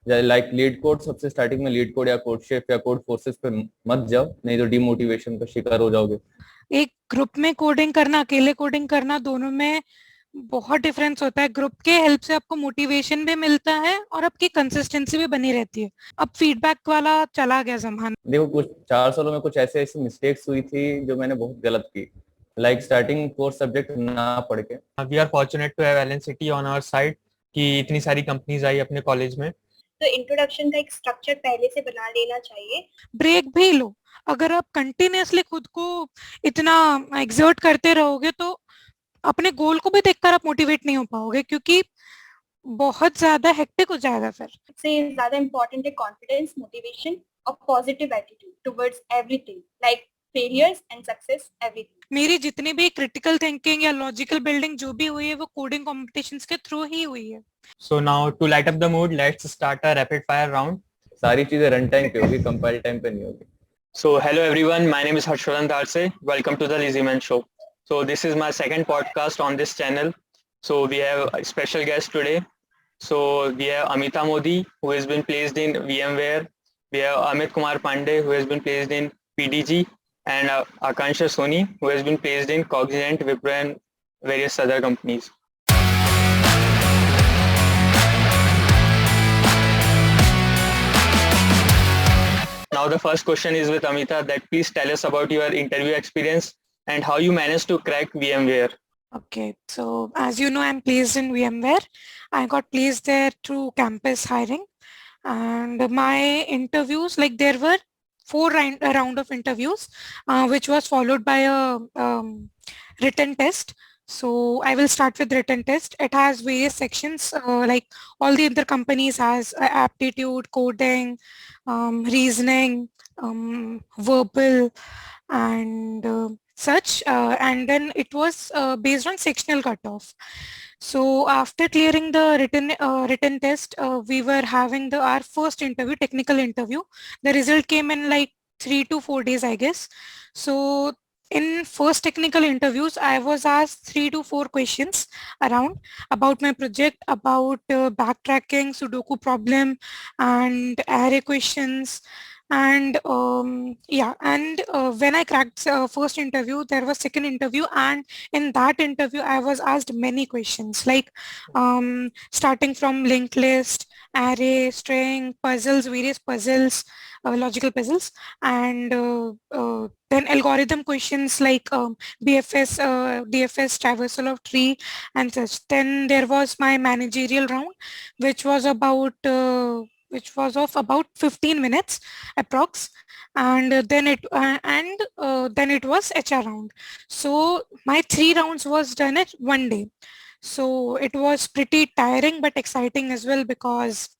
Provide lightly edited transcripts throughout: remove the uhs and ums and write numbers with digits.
Like leet code, सबसे starting में leet code या कोड शेफ या कोड फोर्सेस पे मत जाओ, नहीं तो डिमोटिवेशन का शिकार हो जाओगे। एक ग्रुप में कोडिंग करना, अकेले कोडिंग करना, दोनों में बहुत डिफरेंस होता है। ग्रुप के हेल्प से आपको मोटिवेशन भी मिलता है और आपकी कंसिस्टेंसी भी बनी रहती है। अब फीडबैक वाला चला गया जमाना। देखो, कुछ 4 सालों में कुछ ऐसे ऐसे मिस्टेक्स हुई थी जो मैंने बहुत गलत की, लाइक स्टार्टिंग कोर सब्जेक्ट ना पढ़ के। We are fortunate to have Allen city on our side कि इतनी सारी कंपनीज आई अपने कॉलेज में। तो इंट्रोडक्शन का एक स्ट्रक्चर पहले से बना लेना चाहिए। ब्रेक भी लो। अगर आप कंटिन्यूअसली खुद को इतना एक्सर्ट करते रहोगे तो अपने गोल को भी देखकर आप मोटिवेट नहीं हो पाओगे, क्योंकि बहुत ज्यादा हेक्टिक हो जाएगा फिर। सबसे ज्यादा इम्पोर्टेंट है कॉन्फिडेंस, मोटिवेशन और positive attitude towards everything, like failures and success, everything. मेरी जितनी भी क्रिटिकल थिंकिंग या लॉजिकल बिल्डिंग जो भी हुई है वो कोडिंग कॉम्पिटिशन्स के थ्रू ही हुई है। So now to light up the mood, let's start a rapid fire round. सारी चीजें रन टाइम पे होगी, कंपाइल टाइम पे नहीं होगी। So hello everyone, my name is Harshvardan Darse. Welcome to the Lazy Man Show. So this is my second podcast on this channel. So we have a special guest today. So we have Amita Modi, who has been placed in VMware. We have Amit Kumar Pandey, who has been placed in PDG, and Akansha Soni, who has been placed in Cognizant, Wipro, and various other companies. Now the first question is with Amita, that please tell us about your interview experience and how you managed to crack VMware. Okay, so as you know, I'm placed in VMware. I got placed there through campus hiring, and my interviews, like there were a round of interviews, which was followed by a written test. So I will start with written test. It has various sections, like all the other companies has aptitude, coding, reasoning, verbal, and such. And then it was based on sectional cutoff. So after clearing the written test, we were having our first interview, technical interview. The result came in like 3 to 4 days, I guess. So in first technical interviews, I was asked 3 to 4 questions around about my project, about backtracking, Sudoku problem, and array questions. And when I cracked first interview, there was second interview, and in that interview, I was asked many questions, like starting from linked list, array, string, puzzles, various puzzles, logical puzzles, and then algorithm questions like BFS, DFS, traversal of tree, and such. Then there was my managerial round, which was of about 15 minutes approx, and then it was HR round. So my 3 rounds was done at one day. So it was pretty tiring but exciting as well, because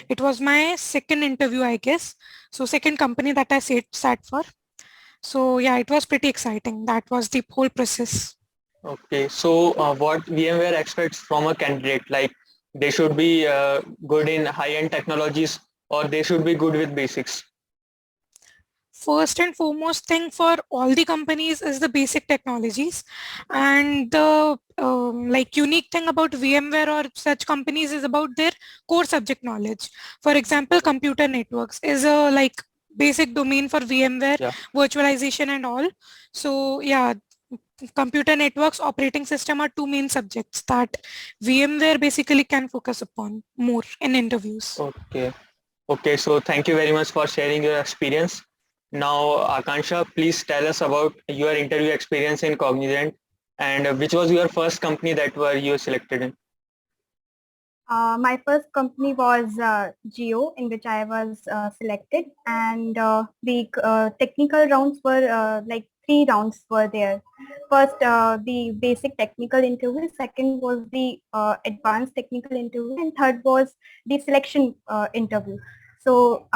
it was my second interview, I guess. So second company that I sat for. So yeah, it was pretty exciting. That was the whole process. Okay, so what VMware expects from a candidate, like they should be good in high-end technologies or they should be good with basics? First and foremost thing for all the companies is the basic technologies, and the like unique thing about VMware or such companies is about their core subject knowledge. For example, computer networks is a like basic domain for VMware, Yeah. virtualization and all. So yeah, computer networks, operating system are two main subjects that VMware basically can focus upon more in interviews. Okay. Okay, so thank you very much for sharing your experience. Now, Akansha, please tell us about your interview experience in Cognizant and which was your first company that were you selected in? My first company was Geo, in which I was selected, and the technical rounds were like 3 rounds were there. First, the basic technical interview. Second was the advanced technical interview, and third was the selection interview. So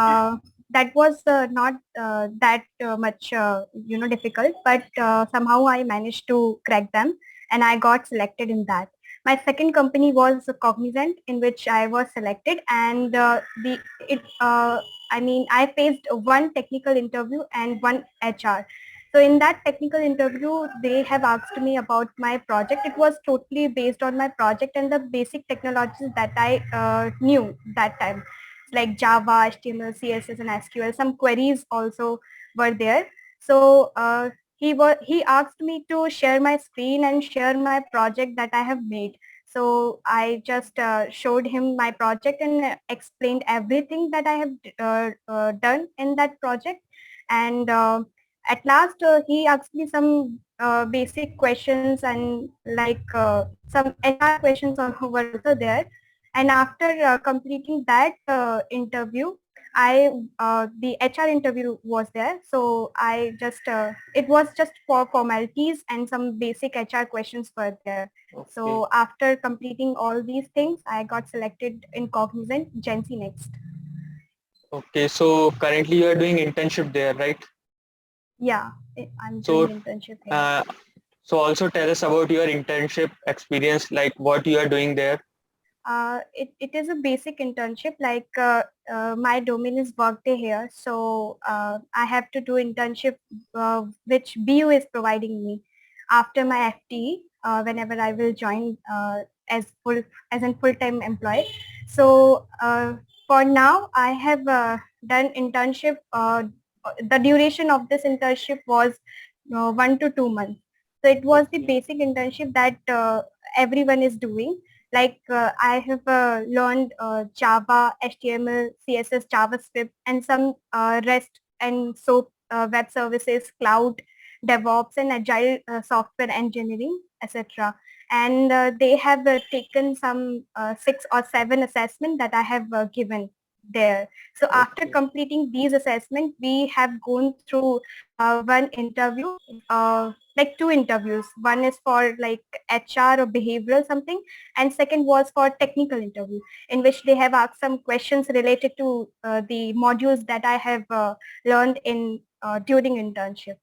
that was not that much difficult, but somehow I managed to crack them, and I got selected in that. My second company was Cognizant, in which I was selected, and I faced one technical interview and one HR. So in that technical interview, they have asked me about my project. It was totally based on my project and the basic technologies that I knew that time. like Java, HTML, CSS, and SQL. Some queries also were there. So he asked me to share my screen and share my project that I have made. So I just showed him my project and explained everything that I have done in that project. And at last, he asked me some basic questions, and like some HR questions also were also there. And after completing that interview, the HR interview was there. So I just it was just for formalities, and some basic HR questions were there. Okay. So after completing all these things, I got selected in Cognizant Gen Z Next. Okay, so currently you are doing internship there, right? Yeah, I'm So, doing internship here. So also tell us about your internship experience, like what you are doing there. It is a basic internship, like my domain is Workday here. So I have to do internship which BU is providing me after my FTE whenever I will join as a full-time employee. So for now, I have done internship. The duration of this internship was 1 to 2 months. So it was the Okay. basic internship that everyone is doing. Like I have learned Java, HTML, CSS, JavaScript, and some REST and SOAP web services, cloud, DevOps, and agile software engineering, etc. And they have taken some 6 or 7 assessments that I have given there. So after Okay. completing these assessments, we have gone through one interview, like 2 interviews. One is for like HR or behavioral something, and second was for technical interview, in which they have asked some questions related to the modules that I have learned in during internship.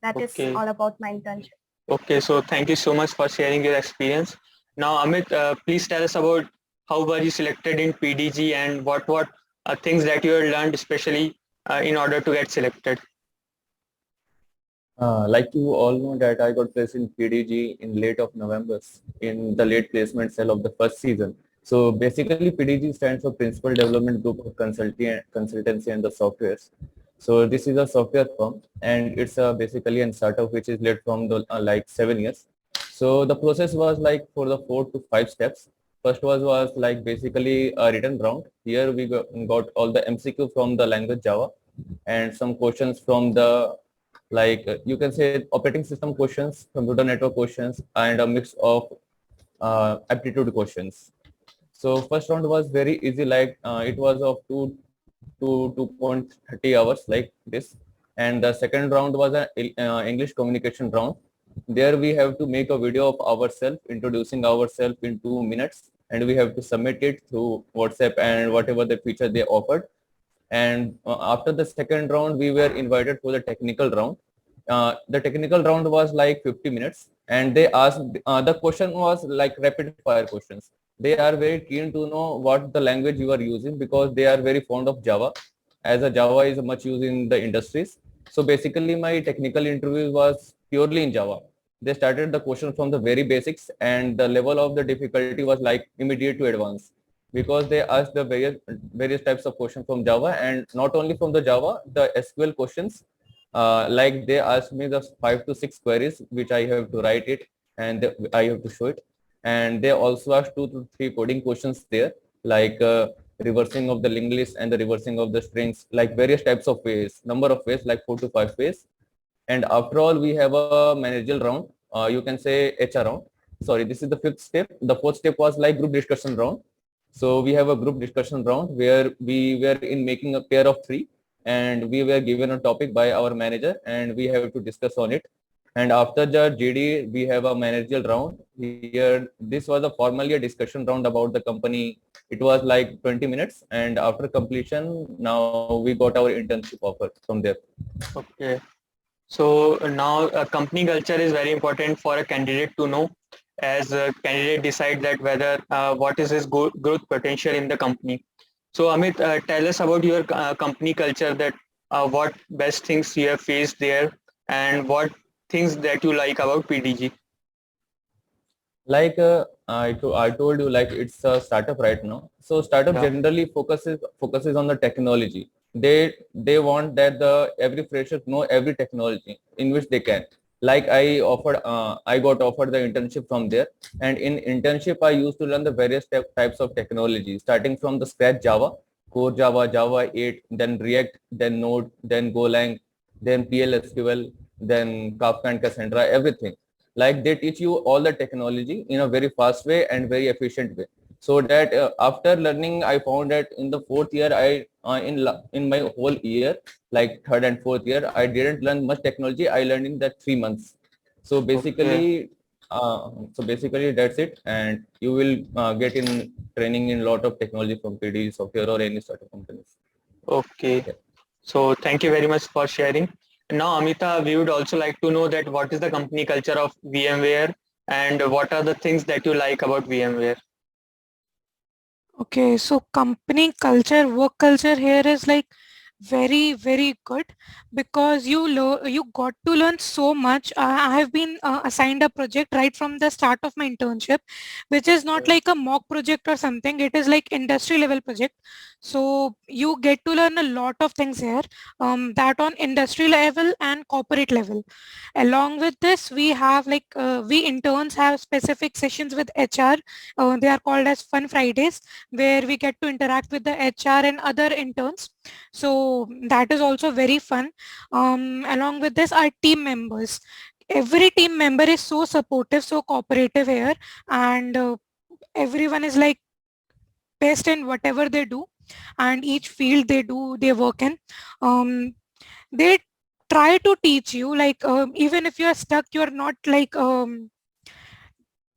That is Okay. all about my internship. Okay, so thank you so much for sharing your experience. Now, Amit, please tell us about how were you selected in PDG and what things that you have learned, especially in order to get selected. Like you all know that I got placed in PDG in late of November in the late placement cell of the first season. So basically PDG stands for Principal Development Group of Consultancy and the Softwares. So this is a software firm, and it's basically a startup which is led from the like 7 years. So the process was like for the 4 to 5 steps. First was like basically a written round. Here we got all the MCQ from the language Java and some questions from the like you can say operating system questions, computer network questions, and a mix of aptitude questions. So first round was very easy, like it was of 2.30 hours like this. And the second round was an English communication round. There we have to make a video of ourselves, introducing ourselves in 2 minutes, and we have to submit it through WhatsApp and whatever the feature they offered. And after the second round, we were invited for the technical round. The technical round was like 50 minutes, and they asked the question was like rapid fire questions. They are very keen to know what the language you are using, because they are very fond of Java, as a Java is much used in the industries. So basically my technical interview was purely in Java. They started the question from the very basics, and the level of the difficulty was like immediate to advanced, because they asked the various types of questions from Java, and not only from the Java, the SQL questions. Like they asked me the 5 to 6 queries, which I have to write it, and I have to show it. And they also asked 2 to 3 coding questions there, like reversing of the linked list and the reversing of the strings, like various types of ways, number of ways, like 4 to 5 ways. And after all, we have a managerial round. You can say HR round. Sorry, this is the 5th step. The 4th step was like group discussion round. So we have a group discussion round where we were in making a pair of 3, and we were given a topic by our manager, and we have to discuss on it. And after the JD, we have a managerial round. Here, this was a formally a discussion round about the company. It was like 20 minutes, and after completion, now we got our internship offer from there. Okay. So now company culture is very important for a candidate to know, as a candidate decide that whether what is his growth potential in the company. So Amit, tell us about your company culture, that what best things you have faced there and what things that you like about PDG. Like I told you, like it's a startup right now. So startup Yeah. generally focuses on the technology. They want that the every fresher know every technology in which they can. Like I got offered the internship from there, and in internship I used to learn the various types of technology, starting from the scratch Java, core Java, Java 8, then React, then Node, then Golang, then PLSQL, then Kafka and Cassandra, everything. Like they teach you all the technology in a very fast way and very efficient way, so that after learning I found that in the fourth year in my whole year, like third and fourth year, I didn't learn much technology. I learned in that 3 months. So Okay. basically that's it, and you will get in training in lot of technology from PD software or any sort of companies. Okay. Yeah. So thank you very much for sharing. Now, Amita, we would also like to know that what is the company culture of VMware and what are the things that you like about VMware? Okay, so company culture, work culture here is like very, very good because you got to learn so much. I have been assigned a project right from the start of my internship, which is not like a mock project or something. It is like industry level project. So you get to learn a lot of things here, that on industry level and corporate level. Along with this, we have like we interns have specific sessions with HR. They are called as Fun Fridays, where we get to interact with the HR and other interns. So that is also very fun. Along with this, our team members. Every team member is so supportive, so cooperative here, and everyone is like best in whatever they do, and each field they work in. Um, they try to teach you like even if you are stuck, you are not like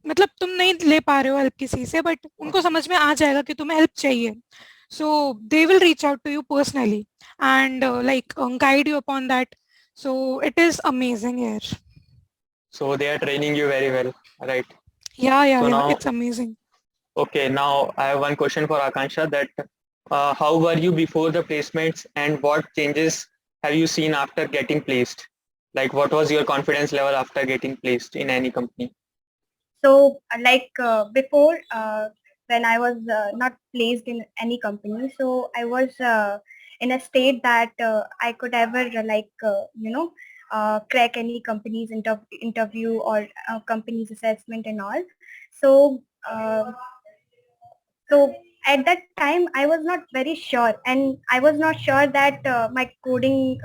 मतलब तुम नहीं ले पा रहे हो help किसी से, but उनको समझ में आ जाएगा कि तुम्हें हेल्प चाहिए. So they will reach out to you personally and guide you upon that. So it is amazing here. So they are training you very well, right? Yeah, yeah, So yeah. now, It's amazing. okay, now I have one question for Akansha that how were you before the placements and what changes have you seen after getting placed? Like what was your confidence level after getting placed in any company? So, before, when I was not placed in any company, so I was in a state that I could ever crack any company's interview or company's assessment and all. So, so at that time, I was not very sure, and I was not sure that my coding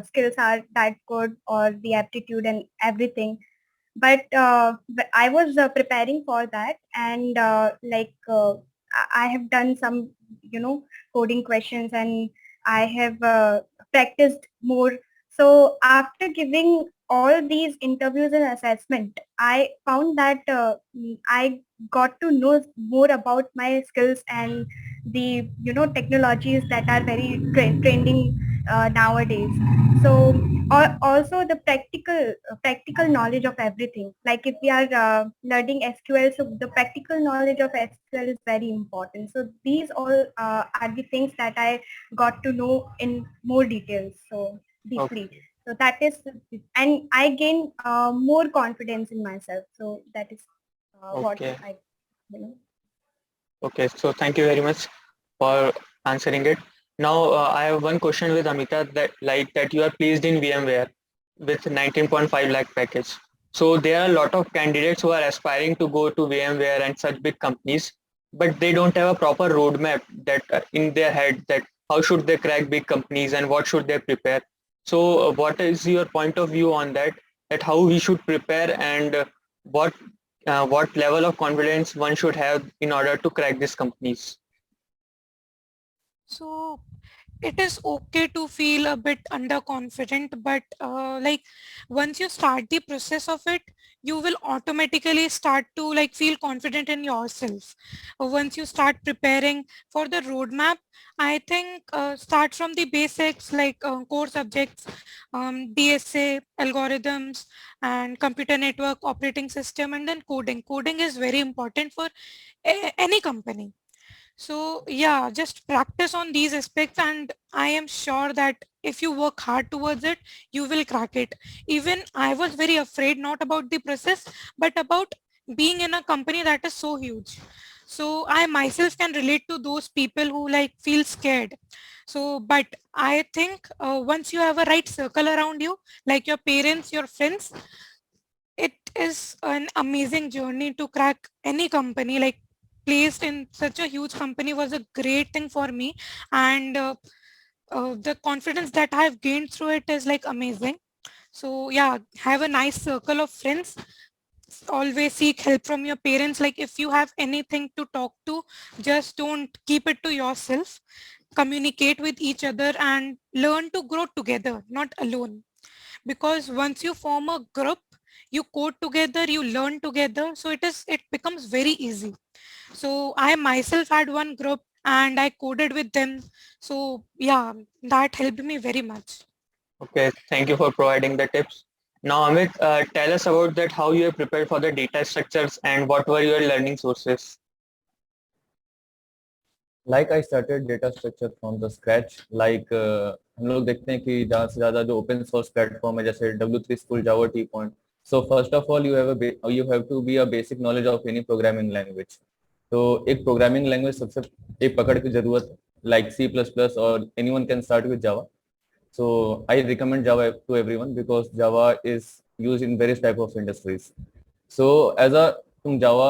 skills are that good or the aptitude and everything. But I was preparing for that, and I have done some, coding questions, and I have practiced more. So after giving all these interviews and assessment, I found that I got to know more about my skills and the technologies that are very trending nowadays. So also the practical knowledge of everything. Like if we are learning SQL, so the practical knowledge of SQL is very important. So these all are the things that I got to know in more details, so deeply. Okay. So that is, and I gain more confidence in myself. So that is what Okay. I, you know. Okay. So thank you very much for answering it. Now I have one question with Amita that like that you are placed in VMware with 19.5 lakh package. So there are a lot of candidates who are aspiring to go to VMware and such big companies, but they don't have a proper roadmap that in their head that how should they crack big companies and what should they prepare. So what is your point of view on that? That how we should prepare and what level of confidence one should have in order to crack these companies? So it is okay to feel a bit underconfident, but once you start the process of it, you will automatically start to like feel confident in yourself. Once you start preparing for the roadmap, I think start from the basics like core subjects, DSA, algorithms, and computer network operating system, and then coding. Coding is very important for any company. So yeah, just practice on these aspects, and I am sure that if you work hard towards it, you will crack it. Even I was very afraid not about the process, but about being in a company that is so huge. So I myself can relate to those people who like feel scared. So, but I think once you have a right circle around you, like your parents, your friends, it is an amazing journey to crack any company. Like placed in such a huge company was a great thing for me, and the confidence that I have gained through it is like amazing. So yeah, have a nice circle of friends. Always seek help from your parents. Like if you have anything to talk to, just don't keep it to yourself. Communicate with each other and learn to grow together, not alone. Because once you form a group, you code together, you learn together. So it becomes very easy. So I myself had one group and I coded with them. So yeah, that helped me very much. Okay, thank you for providing the tips. Now, Amit, tell us about that, how you have prepared for the data structures and what were your learning sources? Like I started data structure from the scratch. Like हम लोग देखते हैं कि ज़्यादा से ज़्यादा जो open source platform है जैसे W3 School, Java, T Point. So first of all, you have to be a basic knowledge of any programming language. तो एक programming language सबसे एक पकड़ की जरूरत है. Like C++ or anyone can start with Java. So I recommend Java to everyone because Java is used in various type of industries. So as a तुम जावा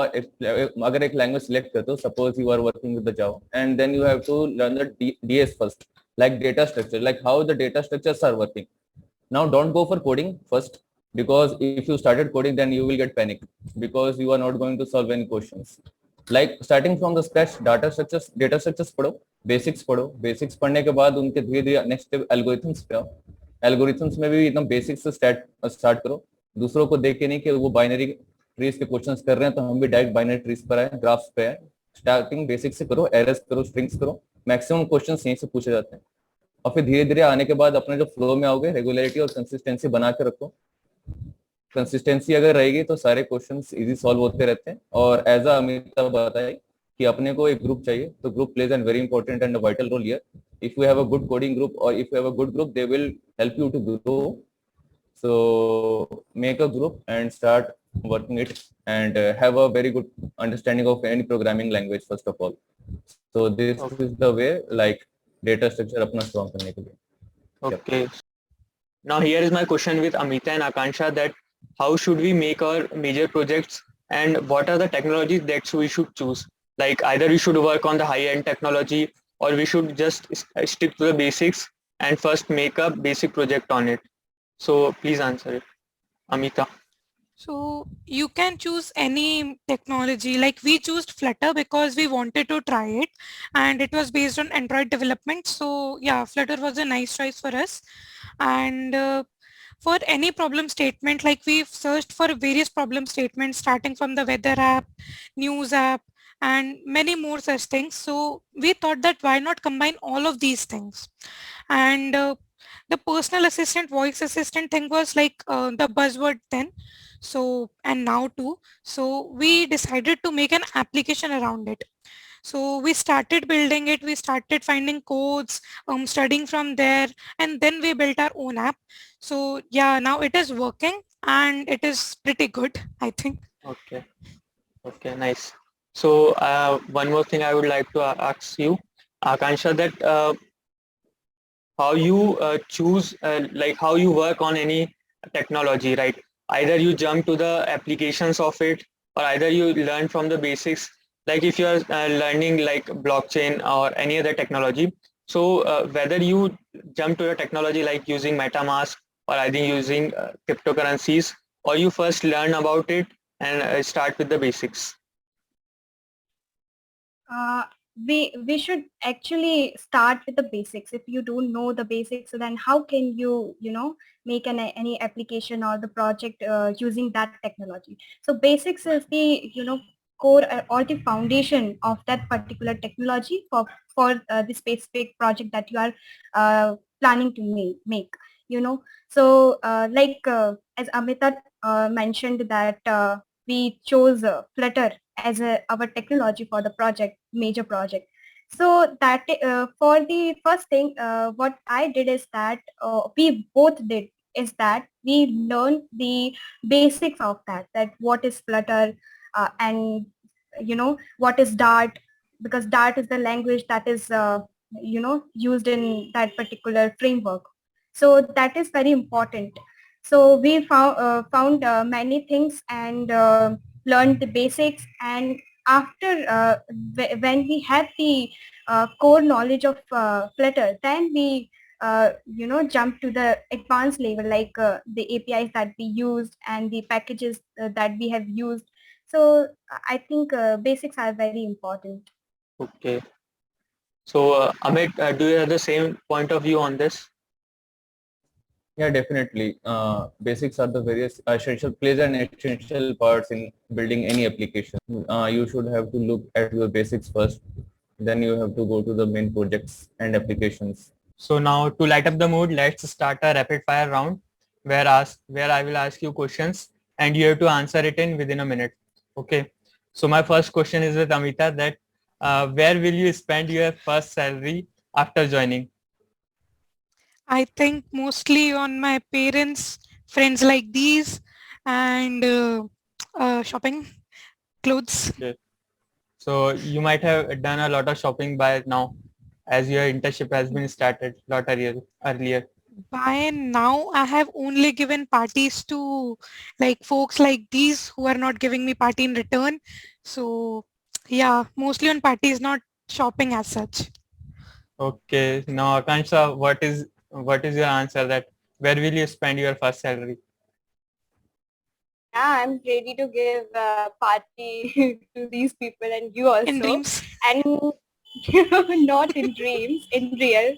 अगर एक लैंग्वेज सिलेक्ट करते हो, suppose you are working with the Java and then you have to learn the DS first, like data structure, like how the data structures are working. Now don't go for coding first, because if you started coding then you will get panic because you are not going to solve any questions. Like starting from the scratch, data structures पढ़ो, basics पढ़ने के बाद उनके धीरे धीरे next step algorithms पे आओ. Algorithms में भी एकदम बेसिक से स्टार्ट करो. दूसरों को देख के नहीं कि वो बाइनरी ट्रीज के क्वेश्चंस कर रहे हैं तो हम भी डायरेक्ट बाइनरी ट्रीज पर आए, ग्राफ्स पे आए. स्टार्टिंग बेसिक से करो, एरर्स करो, स्ट्रिंग्स करो, मैक्सिमम क्वेश्चंस यहीं से पूछे जाते हैं. और फिर धीरे धीरे आने के बाद अपने जो फ्लो में आओगे, रेगुलरिटी और कंसिस्टेंसी बना के रखो. कंसिस्टेंसी अगर रहेगी तो सारे क्वेश्चंस इजी सॉल्व होते रहते हैं. और एज अ अमिताभ बताए कि अपने को एक ग्रुप चाहिए, तो group plays an very important and vital role here. If you have a good coding group or if you have a good group, they will help you to grow. So make a group and start working it, and have a very good understanding of any programming language first of all. So this Okay. is the way, like data structure अपना strong करने के लिए. Okay. Now here is my question with Amita and Akansha, that how should we make our major projects and what are the technologies that we should choose? Like either we should work on the high-end technology or we should just stick to the basics and first make a basic project on it. So please answer it, Amita. So you can choose any technology. Like we chose Flutter because we wanted to try it and it was based on Android development. So yeah, Flutter was a nice choice for us. And for any problem statement, like we've searched for various problem statements starting from the weather app, news app, and many more such things. So we thought that why not combine all of these things? And the personal assistant, voice assistant thing was like the buzzword then. So, and now too. So we decided to make an application around it. So we started building it, we started finding codes, studying from there, and then we built our own app. So yeah, now it is working and it is pretty good, I think. Okay. Okay, nice. So one more thing I would like to ask you, Akansha, that how you choose, like how you work on any technology, right? Either you jump to the applications of it or either you learn from the basics. Like if you are learning like blockchain or any other technology, so whether you jump to a technology like using MetaMask or either using cryptocurrencies, or you first learn about it and start with the basics. Uh, we should actually start with the basics. If you don't know the basics, then how can you make any application or the project using that technology? So basics is the core or the foundation of that particular technology for the specific project that you are planning to make. So as Amita mentioned that we chose Flutter as our technology for the major project. So that for the first thing, what I did is that we both did is that we learned the basics of that what is Flutter, and what is Dart, because Dart is the language that is used in that particular framework. So that is very important. So we found many things and learned the basics. And after when we have the core knowledge of Flutter, then we jump to the advanced level, like the APIs that we used and the packages that we have used. So I think basics are very important. Okay. So Amit, do you have the same point of view on this? Yeah, definitely. Basics are the various plays an essential parts in building any application. You should have to look at your basics first. Then you have to go to the main projects and applications. So now to light up the mood, let's start a rapid fire round where I will ask you questions and you have to answer it in within a minute. Okay. So my first question is with Amita, that where will you spend your first salary after joining? I think mostly on my parents, friends like these, and shopping, clothes. Okay. So you might have done a lot of shopping by now, as your internship has been started a lot earlier. By now, I have only given parties to like folks like these who are not giving me party in return. So yeah, mostly on parties, not shopping as such. Okay. Now Akansha, what is your answer, that where will you spend your first salary? Yeah, I'm ready to give a party to these people and you also. In dreams. And not in dreams, in real.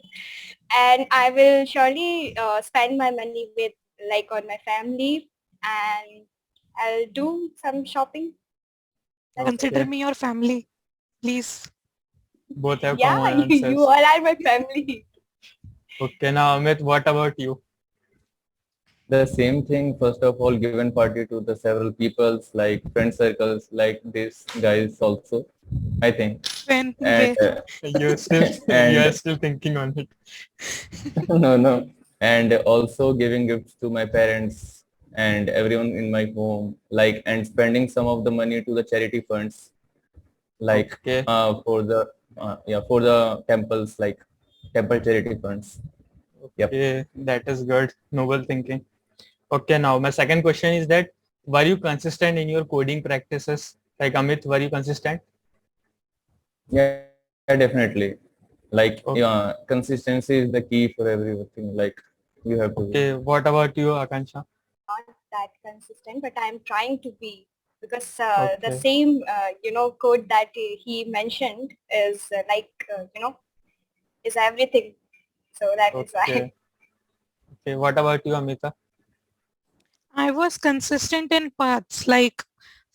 And I will surely spend my money with like on my family, and I'll do some shopping. That's it. Consider Okay. me your family, please. Both have Yeah, common you answers. all are my family. Okay. Now Amit, what about you? The same thing, first of all, given party to the several peoples, like friend circles, like these guys also, I think. When, And where? You're still you're still thinking on it. no. And also giving gifts to my parents and everyone in my home, like, and spending some of the money to the charity funds, like Okay. for the temples, like temple charity funds. Yep. Okay, that is good. Noble thinking. Okay, now my second question is that were you consistent in your coding practices? Like Amit, were you consistent? Yeah, definitely. Like, Okay. yeah, consistency is the key for everything. Like, you have to. Okay, what about you, Akansha? Not that consistent, but I'm trying to be, because the Okay. same code that he mentioned is is everything. So that is why. Okay. Okay, what about you, Amita? I was consistent in parts, like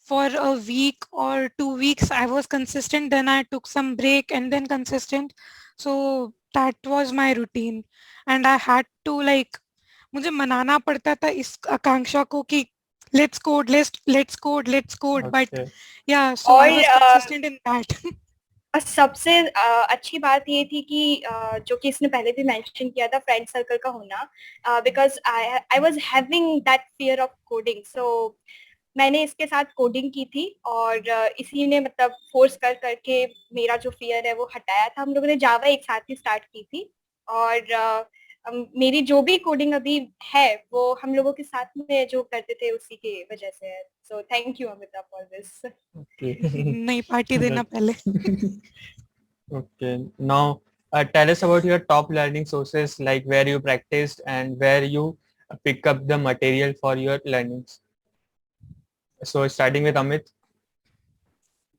for a week or 2 weeks, I was consistent. Then I took some break and then consistent. So that was my routine. And I had to like, मुझे मनाना पड़ता था इस आकांक्षा को कि let's code, let's code. But Okay. yeah, so I was और consistent in that. सबसे अच्छी बात ये थी कि जो कि इसने पहले भी मेंशन किया था, फ्रेंड सर्कल का होना, because I was having that fear of coding. So मैंने इसके साथ कोडिंग की थी और इसी ने मतलब फोर्स कर करके मेरा जो फियर है वो हटाया था. हम लोगों ने जावा एक साथ ही स्टार्ट की थी और मेरी जो भी कोडिंग अभी है वो हम लोगों के साथ में जो करते थे उसी की वजह से है. So thank you Amita for this. Okay. नहीं पार्टी देना पहले. Okay. Now, tell us about your top learning sources, like where you practiced and where you pick up the material for your learnings. So starting with Amit.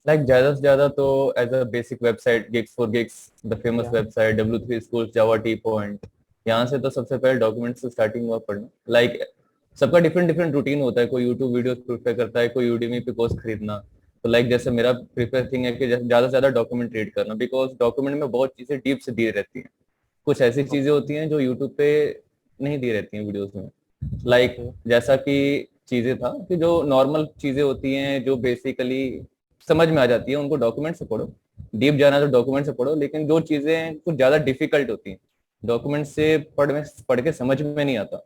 Like, ज़्यादा से ज़्यादा तो as a basic website, Gigs for Gigs, the famous Yeah. website, W3 Schools, Java T Point. यहाँ से तो सबसे पहले documents से स्टार्टिंग हुआ पढ़ना. लाइक सबका डिफरेंट रूटीन होता है. कोई यूट्यूब वीडियोस प्रेफर करता है, कोई यूडीमी पे कोर्स खरीदना. तो लाइक जैसे मेरा प्रेफर थिंग है कि ज़्यादा से ज़्यादा डॉक्यूमेंट रीड करना, बिकॉज डॉक्यूमेंट में बहुत चीज़ें डीप से दी रहती हैं. कुछ ऐसी चीज़ें होती हैं जो यूट्यूब पे नहीं दी रहती हैं वीडियोस में. लाइक जैसा कि चीज़ें था कि जो नॉर्मल चीज़ें होती हैं जो बेसिकली समझ में आ जाती है, उनको डॉक्यूमेंट से पढ़ो. डीप जाना तो डॉक्यूमेंट से पढ़ो, लेकिन जो चीजें कुछ ज्यादा डिफिकल्ट होती हैं डॉक्यूमेंट से पढ़ के समझ में नहीं आता.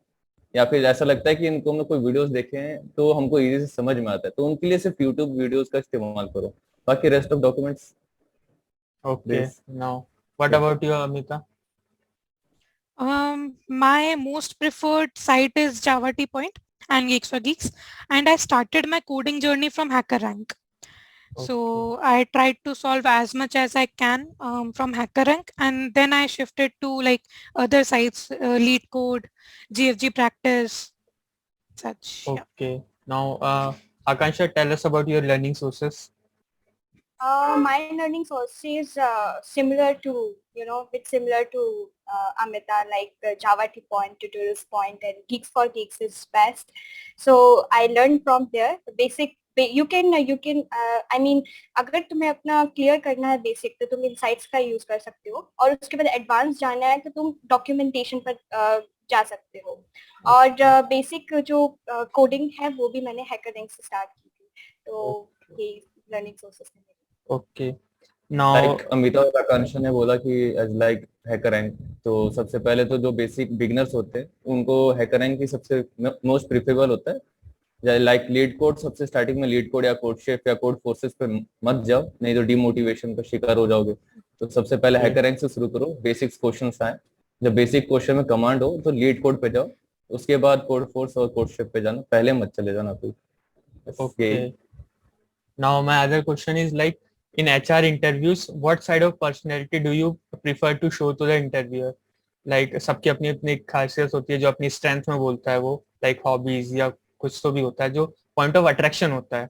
या फिर ऐसा लगता है कि इनको हमने कोई वीडियोस देखे हैं तो हमको इजी से समझ में आता है, तो उनके लिए सिर्फ यूट्यूब वीडियोस का इस्तेमाल करो, बाकी rest of documents Okay. Base. Now, what about you, Amita? My most preferred site is Java Tea Point and Geeks for Geeks, and I started my coding journey from HackerRank. So I tried to solve as much as I can from HackerRank, and then I shifted to like other sites, LeetCode, GFG Practice, such. Yeah. Okay. Now, Akansha, tell us about your learning sources. My learning source is similar to, bit similar to Amita, like Java Tea Point, Tutorials Point, and Geeks for Geeks is best. So I learned from there. Basic, you can, I mean, अगर तुम्हें अपना clear करना है basic तो तुम insights का use कर सकते हो, और उसके बाद एडवांस जाना है तो तुम डॉक्यूमेंटेशन पर जा सकते हो। और बेसिक जो कोडिंग है वो भी मैंने हैकररैंक से स्टार्ट की थी, तो ये लर्निंग सोर्सेस हैं। Okay. Now, लाइक अमिता और आकांक्षा ने बोला कि एज लाइक हैकररैंक, तो सबसे पहले तो जो बेसिक बिगनर्स होते हैं उनको हैकररैंक की सबसे मोस्ट प्रिफरेबल होता है। लाइक लीड कोड, सबसे स्टार्टिंग में लीड कोड या कोड शेफ या कोड फोर्सेस पे मत जाओ, नहीं तो डिमोटिवेशन का शिकार हो जाओगे। तो सबसे पहले हैकररैंक से शुरू करो, बेसिक्स क्वेश्चंस आए, जब बेसिक क्वेश्चन में कमांड हो तो लीड कोड पे जाओ, उसके बाद कोड फोर्स और कोड शेफ पे जाना, पहले मत चले जाना कोई। okay. Now, my other question is like, in HR interviews, what side of personality do you prefer to show to the interviewer? Like सबकी अपनी अपनी खासियत होती है, जो अपनी स्ट्रेंथ में बोलता है वो, like hobbies या कुछ तो भी होता है जो point of attraction होता है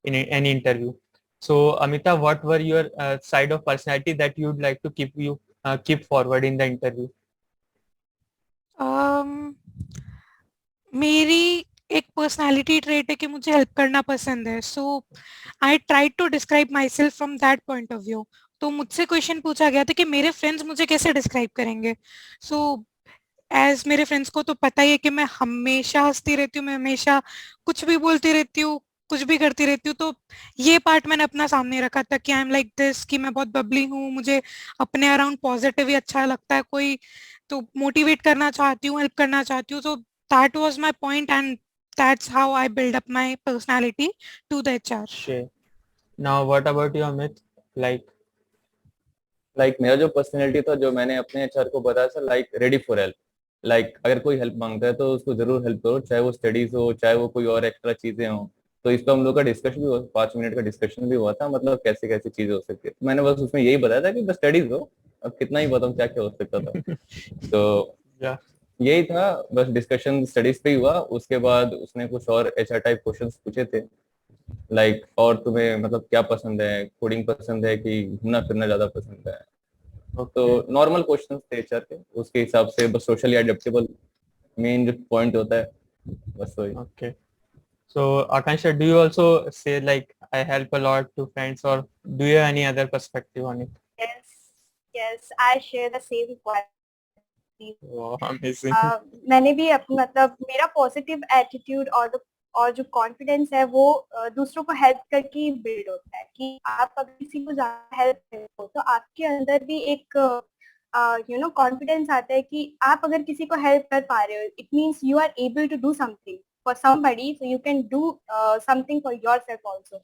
in any interview. So Amita, what were your side of personality that you'd like to keep forward in the interview? मेरी एक पर्सनालिटी ट्रेट है कि मुझे हेल्प करना पसंद है, so I try to describe myself from that point of view. तो मुझसे क्वेश्चन पूछा गया था कि मेरे फ्रेंड्स मुझे कैसे डिस्क्राइब करेंगे। सो एज मेरे फ्रेंड्स को तो पता ही है कि मैं हमेशा हंसती रहती हूँ, मैं हमेशा कुछ भी बोलती रहती हूँ, कुछ भी करती रहती हूँ। तो ये पार्ट मैंने अपना सामने रखा था कि आई एम लाइक दिस, कि मैं बहुत बबली हूँ, मुझे अपने अराउंड पॉजिटिव ही अच्छा लगता है, कोई तो मोटिवेट करना चाहती हूँ, हेल्प करना चाहती हूँ। तो that was my point and that's how I build up my personality to the HR. Okay. Now, what about you, Amit? Like मेरा जो पर्सनैलिटी था, जो मैंने अपने एचआर को बताया था, like ready for help. Like अगर कोई हेल्प मांगता है तो उसको जरूर हेल्प करो, चाहे वो स्टडीज हो, चाहे वो कोई और एक्स्ट्रा चीजें हो। तो इस पर हम लोग का डिस्कशन भी हुआ, 5 मिनट का डिस्कशन भी हुआ था, मतलब कैसे कैसे चीजें हो सकती है। मैंने बस उसमें यही बताया था कि बस स्टडीज हो, अब कितना ही बताऊं क्या क्या हो सकता था। तो यही था, बस डिस्कशन स्टडीज पे ही हुआ। उसके बाद उसने कुछ और एचआर टाइप क्वेश्चंस पूछे थे, लाइक और तुम्हें मतलब क्या पसंद है, कोडिंग पसंद है कि घूमना फिरना ज्यादा पसंद है। तो नॉर्मल क्वेश्चंस थे एचआर के, उसके हिसाब से बस सोशली एडेप्टेबल मेन जो पॉइंट होता है, बस वही। Okay. So Akansha, do you also say like I help a lot to friends, or do you have any other perspective on it? Yes, I share the same point. Wow, amazing. मैंने भी मतलब मेरा positive attitude और जो confidence है वो दूसरों को हेल्प करके बिल्ड होता है, कि आप अगर किसी को ज्यादा हेल्प करते हो तो आपके अंदर भी एक कॉन्फिडेंस आता है कि आप अगर किसी को हेल्प कर पा रहे हो, it means you are able to do something for somebody, so you can do something for yourself also.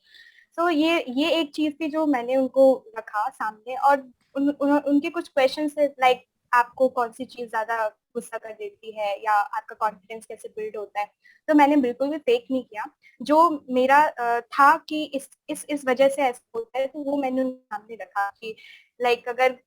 So ये एक चीज थी जो मैंने उनको रखा सामने। और उनके कुछ क्वेश्चन लाइक आपको कौन सी चीज ज्यादा गुस्सा कर देती है, या आपका कॉन्फिडेंस कैसे बिल्ड होता है, तो मैंने बिल्कुल भी फेक नहीं किया। जो मेरा था कि इस वजह से ऐसा होता है, तो वो मैंने उनके सामने रखा कि लाइक अगर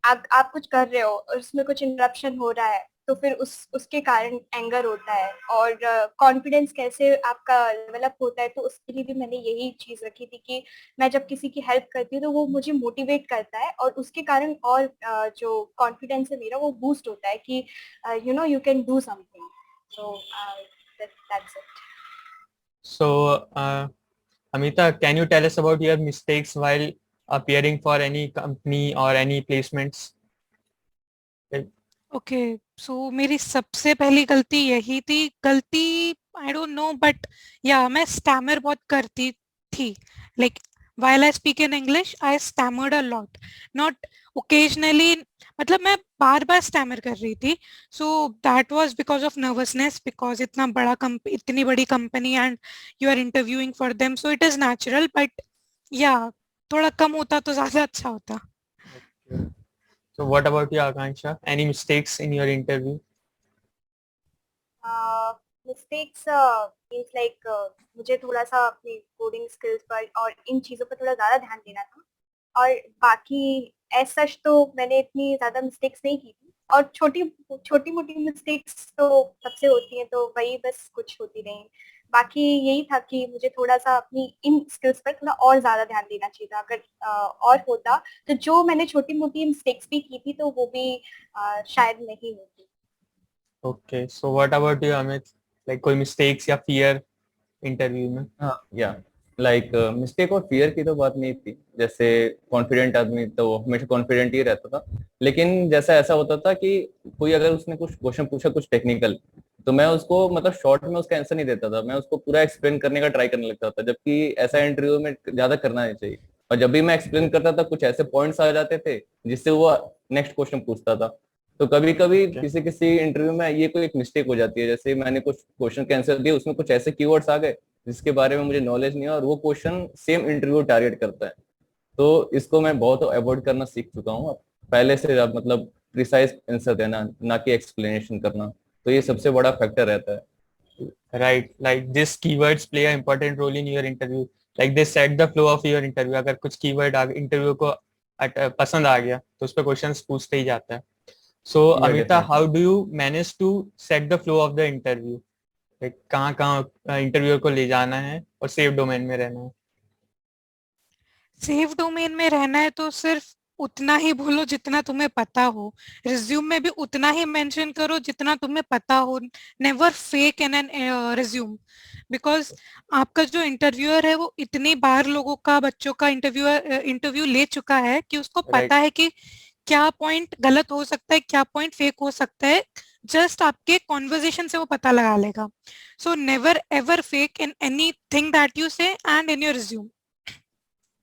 आप कुछ कर रहे हो और उसमें कुछ इंटरप्शन हो रहा है, तो फिर उसके कारण एंगर होता है, और कॉन्फिडेंस कैसे आपका डेवलप होता है, तो उसके लिए भी मैंने यही चीज रखी थी कि मैं जब किसी की हेल्प करती हूँ तो वो मुझे मोटिवेट करता है, और उसके कारण और जो कॉन्फिडेंस है मेरा वो बूस्ट होता है कि you can do something. So that's it. So Amita, can you tell us about your mistakes while appearing for any company or any placements? Okay, so मेरी सबसे पहली गलती यही थी। गलती आई डोंट नो, बट या मैं स्टैमर बहुत करती थी। Like while I speak in English, I stammered a lot. Not occasionally, मतलब मैं बार बार स्टैमर कर रही थी. So that was because of nervousness, because इतनी बड़ी company and you are interviewing for them, so it is natural. But yeah थोड़ा कम होता तो ज्यादा अच्छा होता. Okay. So what about you, Akansha? Any mistakes in your interview? Mistakes means like मुझे थोड़ा सा अपनी कोडिंग स्किल्स पर और इन चीज़ों पर थोड़ा ज़्यादा ध्यान देना था. और बाकी एज सच तो मैंने इतनी ज़्यादा मिस्टेक्स नहीं की थी. और छोटी छोटी मोटी मिस्टेक्स तो सबसे होती हैं, तो वही बस कुछ होती रही. बाकी यही था कि मुझे थोड़ा सा अपनी इन स्किल्स पर थोड़ा और ज़्यादा ध्यान देना चाहिए था. अगर और होता तो जो मैंने छोटी मोटी मिस्टेक्स भी की थी तो वो भी शायद नहीं होती. Okay. So what about you, Amit? Like कोई mistakes या fear interview में? हाँ या लाइक मिस्टेक और फियर की तो बात नहीं थी. जैसे कॉन्फिडेंट आदमी तो हमेशा कॉन्फिडेंट ही रहता था, लेकिन जैसा ऐसा होता था कि कोई अगर उसने कुछ क्वेश्चन पूछा कुछ टेक्निकल, तो मैं उसको मतलब शॉर्ट में उसका आंसर नहीं देता था, मैं उसको पूरा एक्सप्लेन करने का ट्राई करने लगता था, जबकि ऐसा इंटरव्यू में ज्यादा करना नहीं चाहिए. और जब भी मैं एक्सप्लेन करता था कुछ ऐसे पॉइंट्स आ जाते थे जिससे वो नेक्स्ट क्वेश्चन पूछता था. तो कभी कभी Okay. किसी किसी इंटरव्यू में ये कोई एक मिस्टेक हो जाती है, जैसे मैंने कुछ क्वेश्चन के आंसर दिए, उसमें कुछ ऐसे कीवर्ड्स आ गए जिसके बारे में मुझे नॉलेज नहीं है और वो क्वेश्चन सेम इंटरव्यू टारगेट करता है. तो इसको मैं बहुत अवॉइड करना सीख चुका हूँ अब. पहले से अब मतलब प्रिसाइज आंसर देना, ना कि एक्सप्लेनेशन करना, तो ये सबसे बड़ा फैक्टर रहता है. Right. Like these keywords play an important role in your interview. Like they set the flow of your interview. अगर कुछ कीवर्ड इंटरव्यू को पसंद आ गया तो उस पर क्वेश्चंस पूछते ही जाता है. So Yeah, Amita, how definitely. do you manage to set the flow of the interview? Like कहाँ कहाँ इंटरव्यूअर को ले जाना है और सेफ डोमेन में रहना है. सेफ डोमेन में रहना है तो सिर्फ उतना ही बोलो जितना तुम्हें पता हो. रिज्यूम में भी उतना ही मेंशन करो जितना तुम्हें पता हो. Never fake in an resume, because आपका जो इंटरव्यूअर है वो इतनी बार लोगों का, बच्चों का इंटरव्यू ले चुका है कि उसको Right. पता है कि क्या पॉइंट गलत हो सकता है, क्या पॉइंट फेक हो सकता है. जस्ट आपके कॉन्वर्जेशन से वो पता लगा लेगा. So never ever fake in anything that you say and in your resume.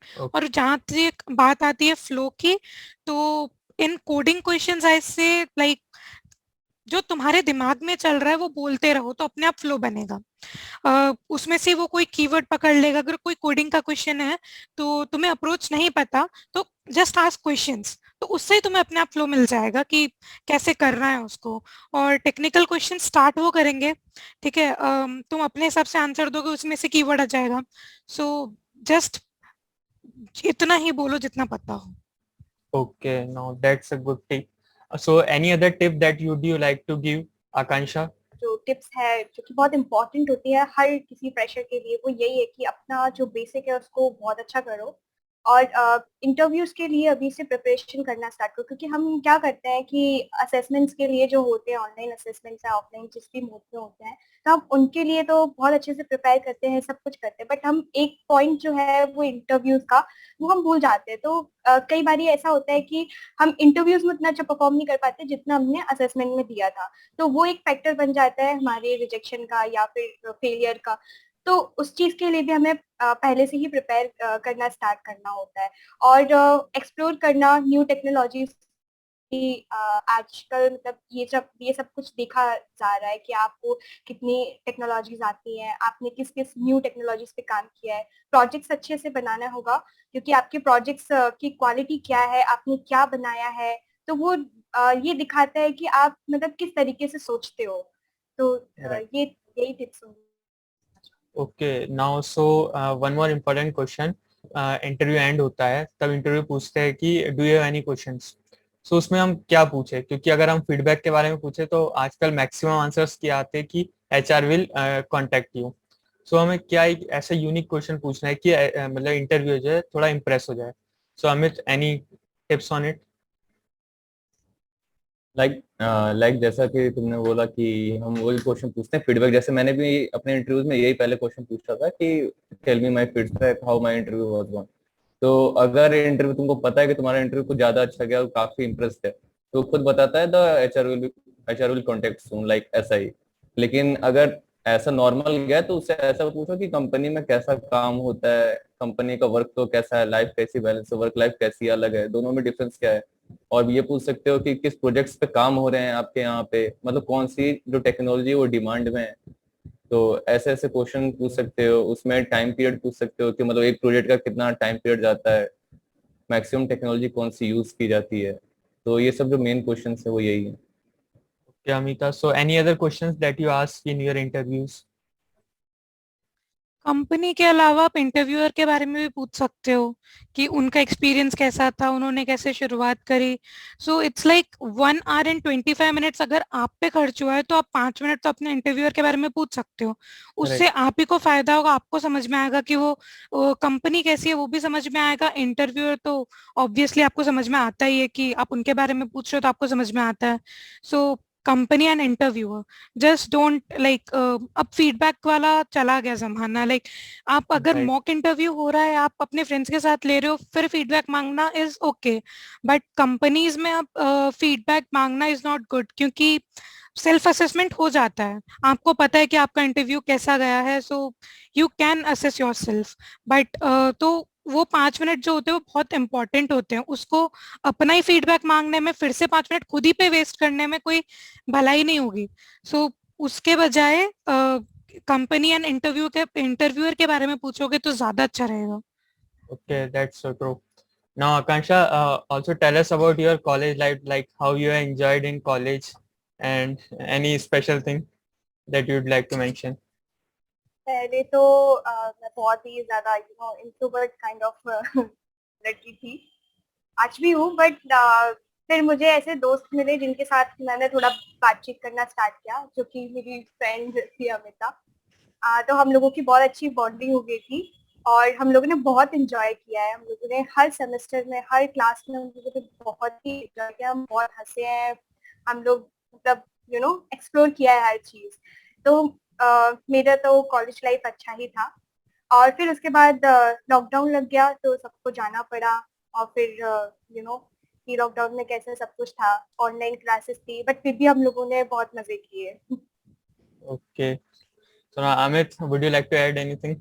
Okay. और जहाँ तक बात आती है फ्लो की, तो इन कोडिंग क्वेश्चंस आई से लाइक जो तुम्हारे दिमाग में चल रहा है वो बोलते रहो तो अपने आप फ्लो बनेगा. उसमें से वो कोई कीवर्ड पकड़ लेगा. अगर कोई कोडिंग का क्वेश्चन है तो तुम्हें अप्रोच नहीं पता, तो जस्ट आस्क क्वेश्चंस, तो उससे ही तुम्हें अपने आप फ्लो मिल जाएगा कि कैसे करना है उसको. और टेक्निकल क्वेश्चन स्टार्ट वो करेंगे, ठीक है, तुम अपने हिसाब से आंसर दोगे, उसमें से कीवर्ड आ जाएगा. सो जस्ट इतना ही बोलो जितना पता हो. Okay, now that's a good tip. So any other tip that you like to give, Akansha? जो टिप्स है जो कि बहुत इंपॉर्टेंट होती है हर किसी फ्रेशर के लिए, वो यही है कि अपना जो बेसिक है उसको बहुत अच्छा करो. और इंटरव्यूज के लिए अभी से प्रिपरेशन करना स्टार्ट करो. क्योंकि हम क्या करते हैं कि असेसमेंट्स के लिए जो होते हैं, ऑनलाइन असेसमेंट्स या ऑफलाइन जिस भी मोड में होते हैं, तो हम उनके लिए तो बहुत अच्छे से प्रिपेयर करते हैं, सब कुछ करते हैं. बट हम एक पॉइंट जो है वो इंटरव्यूज का, वो हम भूल जाते हैं. तो कई बार ऐसा होता है कि हम इंटरव्यूज में उतना अच्छा परफॉर्म नहीं कर पाते जितना हमने असेसमेंट में दिया था. तो वो एक फैक्टर बन जाता है हमारे रिजेक्शन का या फिर फेलियर का. तो उस चीज के लिए भी हमें पहले से ही प्रिपेयर करना स्टार्ट करना होता है. और एक्सप्लोर करना न्यू टेक्नोलॉजीज की. आजकल मतलब ये सब कुछ देखा जा रहा है कि आपको कितनी टेक्नोलॉजीज आती हैं, आपने किस किस न्यू टेक्नोलॉजीज पे काम किया है. प्रोजेक्ट्स अच्छे से बनाना होगा क्योंकि आपके प्रोजेक्ट्स की क्वालिटी क्या है, आपने क्या बनाया है, तो वो ये दिखाता है कि आप मतलब किस तरीके से सोचते हो. तो Right. ये यही टिप्स होंगे. Okay, now so one more important question. Interview end होता है तब इंटरव्यू पूछते हैं कि do you have any questions. So उसमें हम क्या पूछे, क्योंकि अगर हम फीडबैक के बारे में पूछे तो आजकल मैक्सिमम आंसर्स क्या आते हैं कि HR विल कांटेक्ट यू. सो हमें क्या एक ऐसा यूनिक क्वेश्चन पूछना है कि मतलब इंटरव्यू जो है थोड़ा इम्प्रेस हो जाए. So Amit, any tips on it? Like जैसा कि तुमने बोला कि हम वही क्वेश्चन पूछते हैं फीडबैक, जैसे मैंने भी अपने इंटरव्यूज में यही पहले क्वेश्चन पूछा था कि tell me my feedback how my interview was gone. तो अगर इंटरव्यू तुमको पता है कि तुम्हारा इंटरव्यू कुछ ज्यादा अच्छा गया और काफी इंप्रेस्ड है, तो खुद बताता है the HR will contact soon, like ऐसा ही. लेकिन अगर ऐसा नॉर्मल गया तो उससे ऐसा पूछो कि कंपनी में कैसा काम होता है, कंपनी का वर्क तो कैसा है, लाइफ कैसी बैलेंस है, वर्क लाइफ कैसी अलग है, दोनों में डिफरेंस क्या है. और ये पूछ सकते हो कि किस प्रोजेक्ट्स पे काम हो रहे हैं आपके यहाँ पे, मतलब कौन सी जो टेक्नोलॉजी वो डिमांड में है। तो ऐसे ऐसे क्वेश्चन पूछ सकते हो। उसमें टाइम पीरियड पूछ सकते हो कि मतलब एक प्रोजेक्ट का कितना टाइम पीरियड जाता है, मैक्सिमम टेक्नोलॉजी कौन सी यूज की जाती है। तो ये सब जो मेन क्वेश्चन है वो यही है। Okay, Amita. So any other questions that you ask in your interviews? Company के अलावा आप इंटरव्यूअर के बारे में भी पूछ सकते हो कि उनका एक्सपीरियंस कैसा था, उन्होंने कैसे शुरुआत करी। So it's like 1 hour and 25 minutes अगर आप पे खर्च हुआ है तो आप 5 मिनट तो अपने इंटरव्यूअर के बारे में पूछ सकते हो। उससे Right. आप ही को फायदा होगा, आपको समझ में आएगा कि वो कंपनी कैसी है वो भी समझ में आएगा। इंटरव्यूअर तो ऑब्वियसली आपको समझ में आता ही है कि आप उनके बारे में पूछ रहे हो तो आपको समझ में आता है। So company and interviewer, just don't like, अब फीडबैक वाला चला गया जमाना। लाइक आप अगर Right. मॉक इंटरव्यू हो रहा है, आप अपने फ्रेंड्स के साथ ले रहे हो, फिर फीडबैक मांगना इज ओके, बट कंपनीज में आप फीडबैक मांगना इज नॉट गुड, क्योंकि सेल्फ असेसमेंट हो जाता है, आपको पता है कि आपका इंटरव्यू कैसा गया है, सो you can assess your self. But तो वो 5 मिनट जो होते हैं वो बहुत इंपॉर्टेंट होते हैं, उसको अपना ही फीडबैक मांगने में फिर से 5 मिनट खुद ही पे वेस्ट करने में कोई भलाई नहीं होगी। सो उसके बजाय कंपनी एंड इंटरव्यूअर के बारे में पूछोगे तो ज्यादा अच्छा रहेगा। Okay, that's so true. Now, Akansha, also tell us about your college life, like how you enjoyed in college, and any special thing that you'd like to mention. पहले तो मैं बहुत ही ज्यादा इंट्रोवर्ट काइंड ऑफ लड़की थी, आज भी हूँ, बट फिर मुझे ऐसे दोस्त मिले जिनके साथ मैंने थोड़ा बातचीत करना स्टार्ट किया, जो कि मेरी फ्रेंड थी अमिता। तो हम लोगों की बहुत अच्छी बॉन्डिंग हो गई थी और हम लोगों ने बहुत इंजॉय किया है। हम लोगों ने हर सेमेस्टर में, हर क्लास में हम लोगों ने बहुत ही इंजॉय किया, हम बहुत हंसे हैं हम लोग, मतलब एक्सप्लोर किया है हर चीज। तो मेरा तो कॉलेज लाइफ अच्छा ही था। और फिर उसके बाद लॉकडाउन लग गया तो सबको जाना पड़ा, और फिर कि लॉकडाउन में कैसे सब कुछ था, ऑनलाइन क्लासेस थी, बट फिर भी हम लोगों ने बहुत मजे किए। Okay. So now, Amit, would you like to add anything?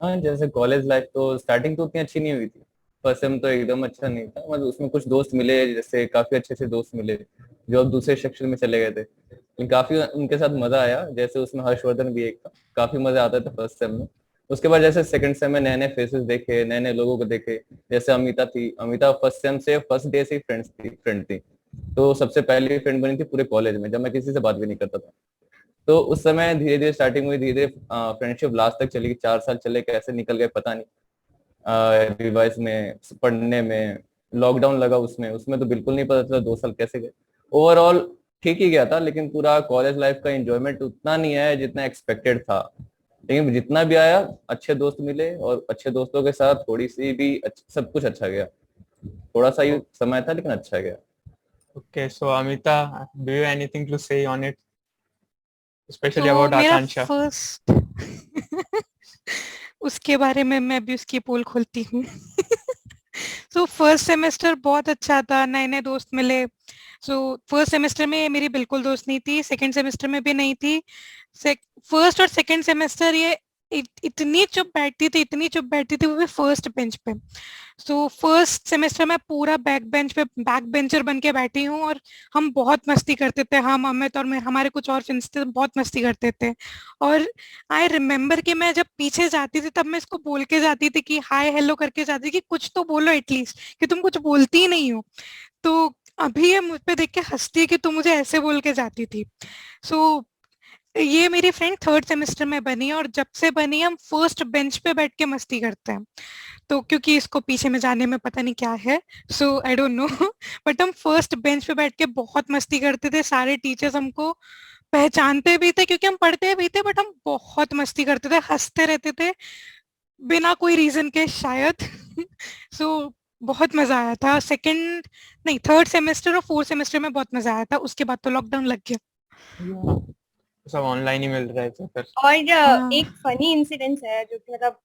हाँ, जैसे कॉलेज लाइफ तो स्टार्टिंग तो उतनी अच्छी नहीं हुई थी। फर्स्ट सेम तो एकदम अच्छा नहीं था, मतलब उसमें कुछ दोस्त मिले, जैसे काफी अच्छे अच्छे दोस्त मिले जो अब दूसरे सेक्शन में चले गए थे, लेकिन काफी उनके साथ मजा आया। जैसे उसमें हर्षवर्धन भी एक था, काफी मजा आता था फर्स्ट सेम में। उसके बाद जैसे सेकंड सेम में नए नए फेसेस देखे, नए नए लोगों को देखे। जैसे अमिता थी, अमिता फर्स्ट सेम से फर्स्ट डे से ही फ्रेंड थी। तो सबसे पहली फ्रेंड बनी थी पूरे कॉलेज में, जब मैं किसी से बात भी नहीं करता था। तो उस समय धीरे धीरे स्टार्टिंग हुई, धीरे धीरे फ्रेंडशिप लास्ट तक चली गई। 4 साल चले कैसे निकल गए पता नहीं। रिवाइज में, पढ़ने में, लॉकडाउन लगा उसमें उसमें तो बिल्कुल नहीं पता चला 2 साल कैसे गए। ओवरऑल ठीक ही गया था, लेकिन पूरा कॉलेज लाइफ का एंजॉयमेंट उतना नहीं आया जितना एक्सपेक्टेड था। लेकिन जितना भी आया, अच्छे दोस्त मिले और अच्छे दोस्तों के साथ थोड़ी सी भी सब कुछ अच्छा गया। थोड़ा सा ही समय था लेकिन अच्छा गया। Okay. So, Amita, do you have anything to say on it, especially तो about मेरा Akansha? फर्स्ट उसके बारे में मैं भी उसकी पोल खोलती हूँ। सो फर्स्ट सेमेस्टर बहुत अच्छा था, नए नए दोस्त मिले। सो फर्स्ट सेमेस्टर में मेरी बिल्कुल दोस्त नहीं थी, सेकंड सेमेस्टर में भी नहीं थी। फर्स्ट और सेकंड सेमेस्टर ये इतनी चुप बैठती थी, इतनी चुप बैठती थी, वो भी फर्स्ट बेंच पे। सो फर्स्ट सेमेस्टर में पूरा बैक बेंचर बन के बैठी हूँ, और हम बहुत मस्ती करते थे, हम अमित और हमारे कुछ और फ्रेंड्स थे, बहुत मस्ती करते थे। और आई रिमेम्बर कि मैं जब पीछे जाती थी तब मैं इसको बोल के जाती थी कि हाय हेलो करके जाती थी कि कुछ तो बोलो एटलीस्ट, कि तुम कुछ बोलती ही नहीं हो। तो अभी ये मुझ पे देख के हंसती है कि तुम मुझे ऐसे बोल के जाती थी। सो ये मेरी फ्रेंड थर्ड सेमेस्टर में बनी, और जब से बनी हम फर्स्ट बेंच पे बैठ के मस्ती करते हैं। तो क्योंकि इसको पीछे में जाने में पता नहीं क्या है, so I don't know, but हम फर्स्ट बेंच पे बैठ के बहुत मस्ती करते थे। सारे टीचर्स हमको पहचानते भी थे क्योंकि हम पढ़ते भी थे, बट हम बहुत मस्ती करते थे, हंसते रहते थे बिना कोई रीजन के शायद। सो बहुत मजा आया था सेकंड, नहीं थर्ड सेमेस्टर और फोर्थ सेमेस्टर में बहुत मजा आया था। उसके बाद तो लॉकडाउन लग गया। Yeah. सब ऑनलाइन ही मिल रहा है तो फिर। और हाँ। एक फनी इंसिडेंस है जो कि मतलब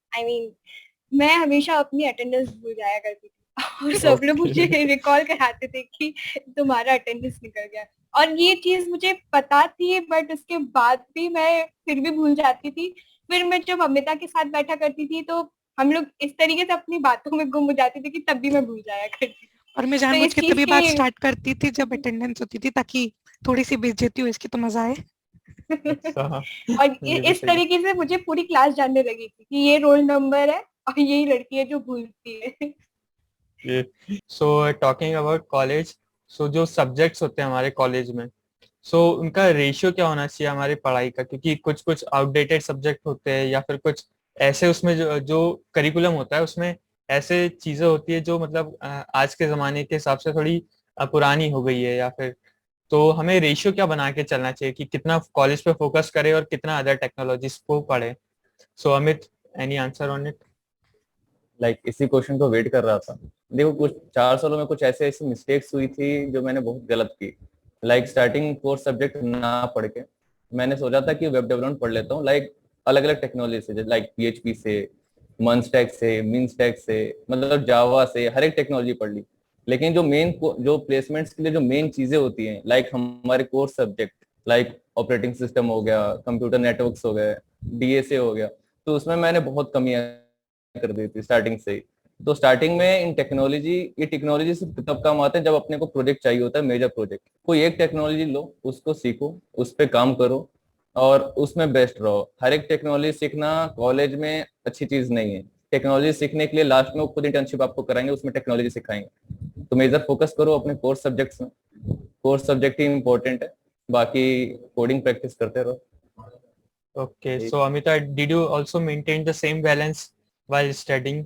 मैं हमेशा अपनी अटेंडेंस भूल जाया करती थी और सब लोग मुझे रिकॉल कराते थे कि तुम्हारा अटेंडेंस निकल गया। और ये चीज मुझे पता थी, बट उसके बाद भी मैं फिर भी भूल जाती थी। फिर मैं जब अमिता के साथ बैठा करती थी तो हम लोग इस तरीके से अपनी बातों में गुम हो जाते थे कि तब भी मैं भूल जाया करती थी। और मैं जानबूझ इस के चीज तभी बात की स्टार्ट करती थी जब अटेंडेंस होती थी, ताकि थोड़ी सी बेइज्जती हो, इसकी तो मजा आए। अच्छा, और ये भी इस सही है। तरीके से मुझे पूरी क्लास जानने लगी थी कि ये रोल नंबर है और यही लड़की है जो भूलती है। सो टॉकिंग अबाउट कॉलेज, सो जो सब्जेक्ट्स होते हैं हमारे कॉलेज में, सो उनका रेशियो क्या होना चाहिए हमारी पढ़ाई का, क्योंकि कुछ कुछ आउटडेटेड सब्जेक्ट होते हैं या फिर कुछ ऐसे उसमें जो जो करिकुलम होता है उसमें ऐसे चीजें होती है जो मतलब आज के जमाने के हिसाब से थोड़ी पुरानी हो गई है, या फिर तो हमें रेशियो क्या बना के चलना चाहिए कि कितना कॉलेज पे फोकस करें और कितना अदर टेक्नोलॉजीज को पढ़े। So Amit, any answer on it? इसी क्वेश्चन को वेट कर रहा था। देखो, कुछ 4 सालों में कुछ ऐसे ऐसी मिस्टेक्स हुई थी जो मैंने बहुत गलत की। स्टार्टिंग कोर्स सब्जेक्ट ना पढ़ के मैंने सोचा था कि वेब डेवलपमेंट पढ़ लेता हूँ, अलग अलग टेक्नोलॉजी से, PHP से, मनस्टैक से, मिनस्टैक से, मतलब जावा से, हर एक टेक्नोलॉजी पढ़ ली। लेकिन जो प्लेसमेंट्स के लिए जो मेन चीजें होती हैं, हमारे कोर्स सब्जेक्ट, ऑपरेटिंग सिस्टम हो गया, कंप्यूटर नेटवर्क्स हो गए, DSA हो गया, तो उसमें मैंने बहुत कमियां कर दी थी स्टार्टिंग से ही। तो स्टार्टिंग में ये टेक्नोलॉजी सिर्फ तब काम आते हैं जब अपने को प्रोजेक्ट चाहिए होता है, मेजर प्रोजेक्ट। कोई एक टेक्नोलॉजी लो, उसको सीखो, उस पर काम करो और उसमें बेस्ट रहो। हर एक टेक्नोलॉजी सीखना कॉलेज में अच्छी चीज नहीं है। टेक्नोलॉजी सीखने के लिए लास्ट में वो खुद इंटर्नशिप आपको कराएंगे, उसमें टेक्नोलॉजी सिखाएंगे। तो मेजर फोकस करो अपने कोर्स सब्जेक्ट्स में। कोर्स सब्जेक्ट ही इम्पोर्टेंट है, बाकी कोडिंग प्रैक्टिस करते रहो। Okay, so Amita, did you also maintain the same balance while studying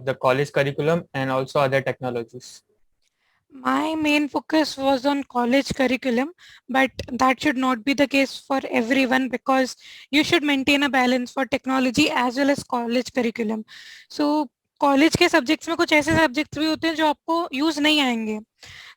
the college curriculum and also other technologies? My main focus was on college curriculum, but that should not be the case for everyone, because you should maintain a balance for technology as well as college curriculum. So college के subjects में कुछ ऐसे subjects भी होते हैं जो आपको use नहीं आएंगे,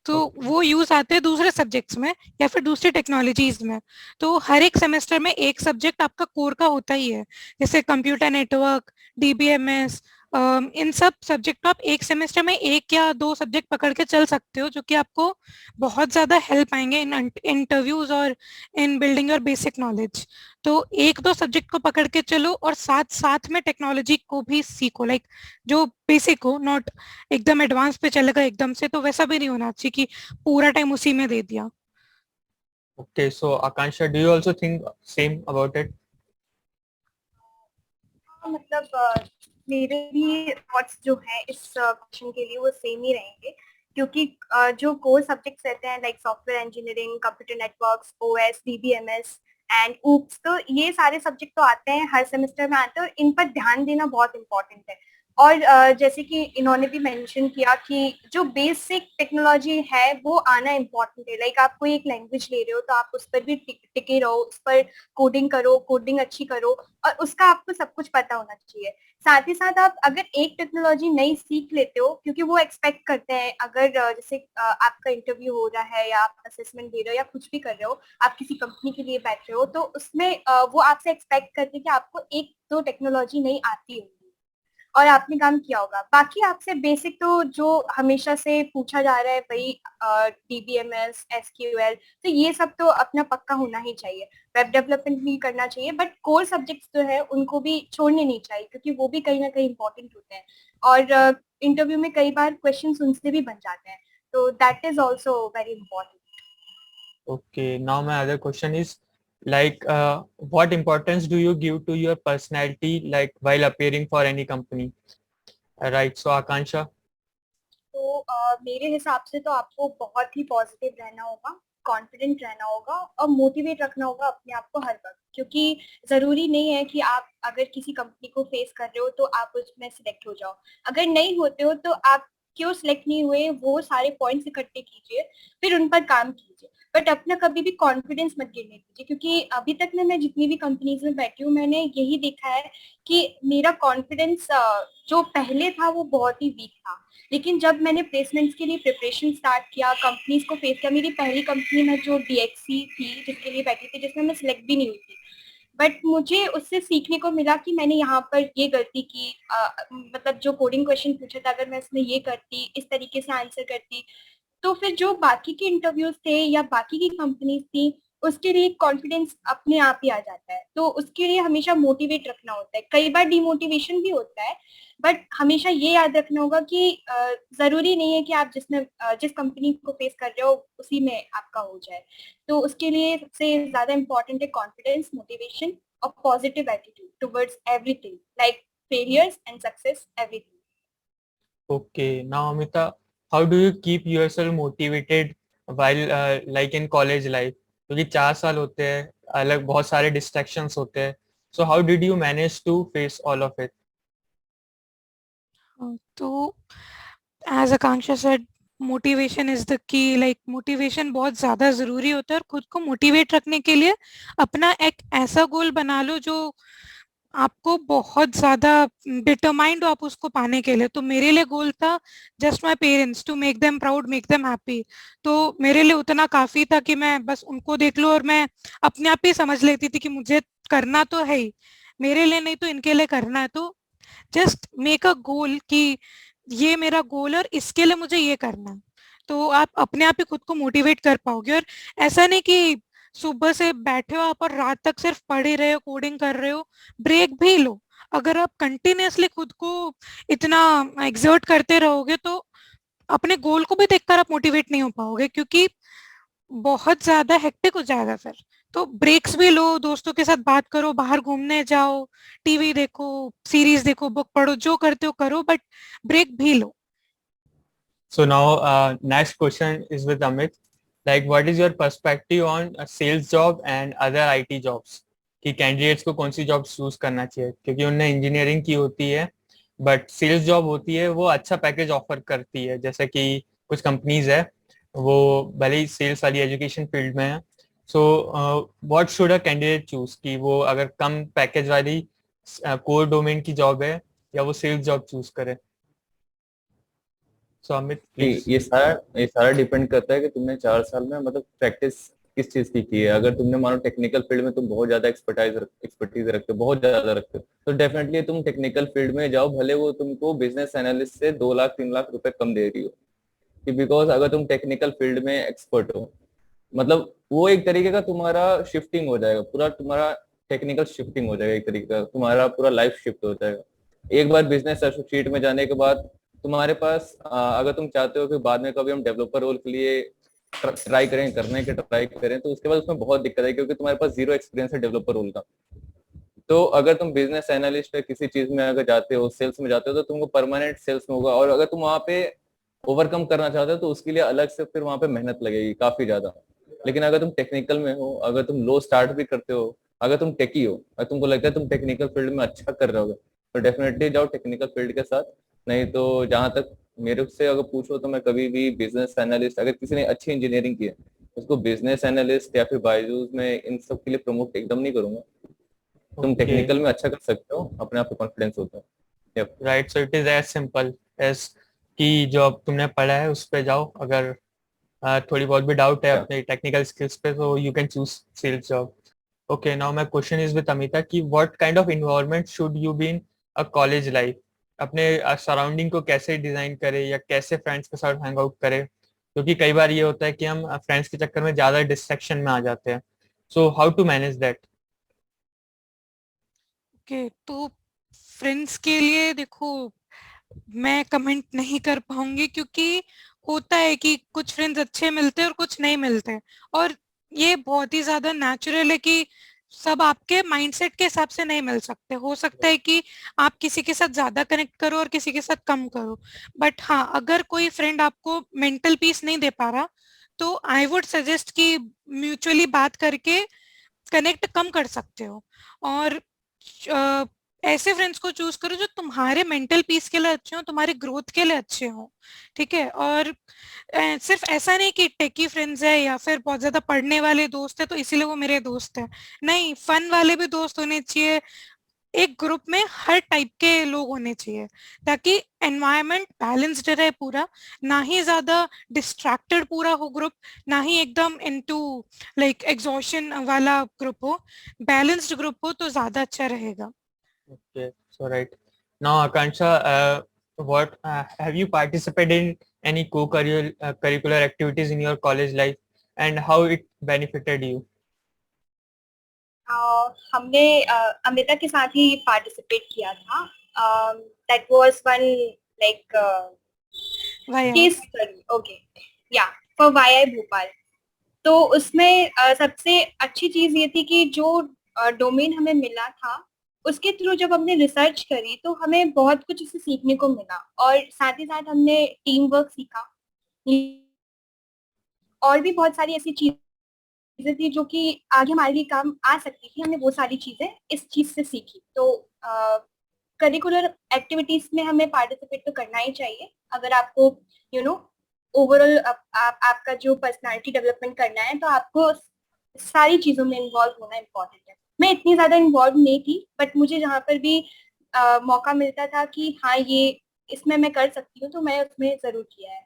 तो वो यूज आते हैं दूसरे सब्जेक्ट्स में या फिर दूसरी टेक्नोलॉजीज में। तो हर एक सेमेस्टर में एक सब्जेक्ट आपका कोर का होता ही है, जैसे कंप्यूटर नेटवर्क, DBMS, इन सब सब्जेक्ट को आप एक सेमेस्टर में एक या दो सब्जेक्ट पकड़ के चल सकते हो, जो कि आपको बहुत ज्यादा हेल्प आएंगे इन इंटरव्यूज और इन बिल्डिंग योर बेसिक नॉलेज। तो एक दो सब्जेक्ट को पकड़ के चलो और साथ साथ में टेक्नोलॉजी को भी सीखो, जो बेसिक हो, नॉट एकदम एडवांस पे चलेगा एकदम से, तो वैसा भी नहीं होना चाहिए कि पूरा टाइम उसी में दे दिया। Okay, so Akansha, do you also think same about it? मतलब मेरे भी थॉट्स जो है इस क्वेश्चन के लिए वो सेम ही रहेंगे, क्योंकि जो कोर सब्जेक्ट्स रहते हैं like software engineering, computer networks, OS, DBMS and oops, तो ये सारे सब्जेक्ट तो आते हैं, हर सेमेस्टर में आते हैं और इन पर ध्यान देना बहुत इंपॉर्टेंट है। और जैसे कि इन्होंने भी मेंशन किया कि जो बेसिक टेक्नोलॉजी है वो आना इम्पोर्टेंट है। आप कोई एक लैंग्वेज ले रहे हो तो आप उस पर भी टिके रहो, उस पर कोडिंग करो, कोडिंग अच्छी करो और उसका आपको सब कुछ पता होना चाहिए। साथ ही साथ आप अगर एक टेक्नोलॉजी नई सीख लेते हो, क्योंकि वो एक्सपेक्ट करते हैं, अगर जैसे आपका इंटरव्यू हो रहा है या आप असेसमेंट दे रहे हो या कुछ भी कर रहे हो, आप किसी कंपनी के लिए बैठ रहे हो, तो उसमें वो आपसे एक्सपेक्ट करते हैं कि आपको एक दो टेक्नोलॉजी नई आती होगी और आपने काम किया होगा। बाकी आपसे बेसिक तो जो हमेशा से पूछा जा रहा है वही DBMS, SQL, तो ये सब तो अपना पक्का होना ही चाहिए। वेब डेवलपमेंट भी करना चाहिए, बट कोर सब्जेक्ट्स जो है उनको भी छोड़ने नहीं चाहिए, क्योंकि वो भी कहीं ना कहीं इंपॉर्टेंट होते हैं और इंटरव्यू में कई बार क्वेश्चन उनसे भी बन जाते हैं, तो that is also very important. Okay, now my other question is what importance do you give to your personality while appearing for any company? Right, so Akansha. तो मेरे हिसाब से तो आपको बहुत ही पॉजिटिव रहना होगा, कॉन्फिडेंट रहना होगा और मोटिवेट रखना होगा अपने आप को हर वक्त, क्योंकि जरूरी नहीं है कि आप अगर किसी कंपनी को फेस कर रहे हो तो आप उसमें सिलेक्ट हो जाओ। अगर नहीं होते हो तो आप क्यों सिलेक्ट नहीं हुए, वो सारे पॉइंट्स इकट्ठे कीजिए, फिर उन पर काम कीजिए, बट अपना कभी भी कॉन्फिडेंस मत गिरने दीजिए। क्योंकि अभी तक मैं जितनी भी कंपनीज में बैठी हूँ, मैंने यही देखा है कि मेरा कॉन्फिडेंस जो पहले था वो बहुत ही वीक था, लेकिन जब मैंने प्लेसमेंट्स के लिए प्रिपरेशन स्टार्ट किया, कंपनीज को फेस किया, मेरी पहली कंपनी में जो DXC थी जिसके लिए बैठी थी, जिसमें मैं सिलेक्ट भी नहीं हुई थी, बट मुझे उससे सीखने को मिला कि मैंने यहाँ पर ये गलती की, मतलब जो कोडिंग क्वेश्चन पूछा था, अगर मैं इसमें ये करती, इस तरीके से आंसर करती, तो फिर जो बाकी के इंटरव्यूज थे या बाकी की कंपनीज थी उसके लिए कॉन्फिडेंस अपने आप ही आ जाता है। तो उसके लिए हमेशा मोटिवेट रखना होता है, कई बार डिमोटिवेशन भी होता है, बट हमेशा ये याद रखना होगा कि जरूरी नहीं है कि आप जिस कंपनी को फेस कर रहे हो उसी में आपका हो जाए। तो उसके लिए सबसे ज्यादा इम्पोर्टेंट है कॉन्फिडेंस, मोटिवेशन और positive attitude towards everything, like failures and success, everything. Okay, now Amita, how do you keep yourself motivated while like in college life? क्योंकि 4 साल होते हैं, अलग बहुत सारे distractions होते हैं. So how did you manage to face all of it? तो as Akanksha said, motivation is the key. Like motivation बहुत ज्यादा जरूरी होता है, और खुद को मोटिवेट रखने के लिए अपना एक ऐसा गोल बना लो जो आपको बहुत ज्यादा डिटरमाइंड हो आप उसको पाने के लिए। तो मेरे लिए गोल था just my parents, to make them proud, make them happy. तो मेरे लिए उतना काफी था कि मैं बस उनको देख लूं और मैं अपने आप ही समझ लेती थी कि मुझे करना तो है ही, मेरे लिए नहीं तो इनके लिए करना है। तो जस्ट मेक अ गोल कि ये मेरा गोल है और इसके लिए मुझे ये करना है। तो आप अपने आप ही खुद को मोटिवेट कर पाओगे। और ऐसा नहीं कि सुबह से बैठे हो आप और रात तक सिर्फ पढ़ ही रहे हो, कोडिंग कर रहे हो, ब्रेक भी लो। अगर आप कंटिन्यूअसली खुद को इतना एक्सर्ट करते रहोगे तो अपने गोल को भी देखकर आप मोटिवेट नहीं हो पाओगे, क्योंकि बहुत ज्यादा हेक्टिक हो जाएगा फिर। तो ब्रेक्स भी लो, दोस्तों के साथ बात करो, बाहर घूमने जाओ, टीवी देखो, सीरीज देखो, बुक पढ़ो, जो करते हो करो, बट ब्रेक भी लो। So now next question is with Amit. Like what is your perspective on a sales job and other IT jobs? कि कैंडिडेट्स को कौन सी जॉब चूज करना चाहिए, क्योंकि उनने इंजीनियरिंग की होती है बट सेल्स जॉब होती है, वो अच्छा पैकेज ऑफर करती है। जैसे कि कुछ कंपनीज है वो भले ही सेल्स वाली एजुकेशन फील्ड में है। So what should a candidate choose, कि वो अगर कम पैकेज वाली कोर डोमेन की जॉब है या वो सेल्स जॉब चूज करे? सो अमित प्लीज। ये सारा डिपेंड करता है कि तुमने 4 साल में मतलब प्रैक्टिस किस चीज की है। अगर तुमने मानो टेक्निकल फील्ड में तुम बहुत ज्यादा एक्सपर्टीज रखते हो, बहुत ज्यादा रखते हो, तो डेफिनेटली तुम टेक्निकल फील्ड में जाओ, भले वो तुमको बिजनेस एनालिस्ट से 2 लाख 3 लाख रुपए कम दे रही हो। कि बिकॉज अगर तुम टेक्निकल फील्ड में एक्सपर्ट हो, मतलब वो एक तरीके का तुम्हारा शिफ्टिंग हो जाएगा, पूरा तुम्हारा टेक्निकल शिफ्टिंग हो जाएगा, एक तरीके का तुम्हारा पूरा लाइफ शिफ्ट हो जाएगा। एक बार बिजनेस एसोसिएट में जाने के बाद तुम्हारे पास अगर तुम चाहते हो कि बाद में कभी हम डेवलपर रोल के लिए ट्राई करें, तो उसके बाद उसमें बहुत दिक्कत है, क्योंकि तुम्हारे पास जीरो एक्सपीरियंस है डेवलपर रोल का। तो अगर तुम बिजनेस एनालिस्ट या किसी चीज में अगर जाते हो, सेल्स में जाते हो, तो तुमको परमानेंट सेल्स में होगा। और अगर तुम वहां पे ओवरकम करना चाहते हो तो उसके लिए अलग से फिर वहां पे मेहनत लगेगी काफी ज्यादा। लेकिन अगर तुम टेक्निकल में हो, अगर तुम लो स्टार्ट भी करते हो, अगर तुम टेकी हो, अगर तुमको लगता है तुम टेक्निकल फील्ड में अच्छा कर रहे हो, तो डेफिनेटली जाओ टेक्निकल फील्ड के साथ। नहीं तो जहां तक मेरे से अगर पूछो तो मैं कभी भी बिजनेस एनालिस्ट, अगर किसी ने अच्छी इंजीनियरिंग की है, उसको बिजनेस एनालिस्ट या फिर बायजूस में इन सब के लिए प्रमोट एकदम नहीं करूंगा। तुम ओके, टेक्निकल में अच्छा कर सकते हो, अपने आप पे कॉन्फिडेंस होता है। Yep. Right. So it is as simple as कि जो अब तुमने पढ़ा है उस पे जाओ। अगर थोड़ी बहुत भी डाउट है Yeah. अपने टेक्निकल स्किल्स पे, तो you can choose sales job. Okay, now my question is with Amita कि what kind of environment should you be in a college life? अपने सराउंडिंग को कैसे डिजाइन करे या कैसे फ्रेंड्स के साथ हैंग आउट करे? क्योंकि कई बार ये होता है कि हम फ्रेंड्स के चक्कर में ज्यादा डिस्ट्रैक्शन में आ जाते हैं। So how to manage that? Okay, तो फ्रेंड्स के लिए देखो, मैं कमेंट नहीं कर पाऊंगी, क्योंकि होता है कि कुछ फ्रेंड्स अच्छे मिलते हैं और कुछ नहीं मिलते। और ये बहुत ही ज्यादा नेचुरल है कि सब आपके माइंडसेट के हिसाब से नहीं मिल सकते। हो सकता है कि आप किसी के साथ ज्यादा कनेक्ट करो और किसी के साथ कम करो। बट हाँ, अगर कोई फ्रेंड आपको मेंटल पीस नहीं दे पा रहा, तो आई वुड सजेस्ट कि म्यूचुअली बात करके कनेक्ट कम कर सकते हो। और ऐसे फ्रेंड्स को चूज करो जो तुम्हारे मेंटल पीस के लिए अच्छे हो, तुम्हारे ग्रोथ के लिए अच्छे हो। ठीक है? और सिर्फ ऐसा नहीं कि टेकी फ्रेंड्स है या फिर बहुत ज्यादा पढ़ने वाले दोस्त है तो इसीलिए वो मेरे दोस्त है। नहीं, फन वाले भी दोस्त होने चाहिए। एक ग्रुप में हर टाइप के लोग होने चाहिए, ताकि एनवायरनमेंट बैलेंस्ड रहे पूरा। ना ही ज्यादा डिस्ट्रैक्टेड पूरा हो ग्रुप, ना ही एकदम इनटू लाइक एग्जॉशन वाला ग्रुप हो। बैलेंस्ड ग्रुप हो तो ज्यादा अच्छा रहेगा। Okay, so right. Now, Akansha, what have you participated in any co-curricular curricular activities in your college life, and how it benefited you? हमने अमृता के साथ ही पार्टिसिपेट किया था. That was one like via case study. Okay, या for Y Bhopal. तो उसमें सबसे अच्छी चीज ये थी कि जो डोमेन हमें मिला था उसके थ्रू जब हमने रिसर्च करी तो हमें बहुत कुछ उससे सीखने को मिला, और साथ ही साथ हमने टीम वर्क सीखा. और भी बहुत सारी ऐसी चीजें थी जो कि आगे हमारे लिए काम आ सकती थी. हमने वो सारी चीजें इस चीज से सीखी. तो करिकुलर एक्टिविटीज में हमें पार्टिसिपेट तो करना ही चाहिए अगर आपको यू नो ओवरऑल आपका जो पर्सनालिटी डेवलपमेंट करना है, तो आपको सारी चीजों में इन्वॉल्व होना इम्पोर्टेंट है. मैं इतनी ज्यादा इन्वॉल्व नहीं थी, बट मुझे जहाँ पर भी मौका मिलता था कि हाँ ये इसमें मैं कर सकती हूँ, तो मैं उसमें जरूर किया है.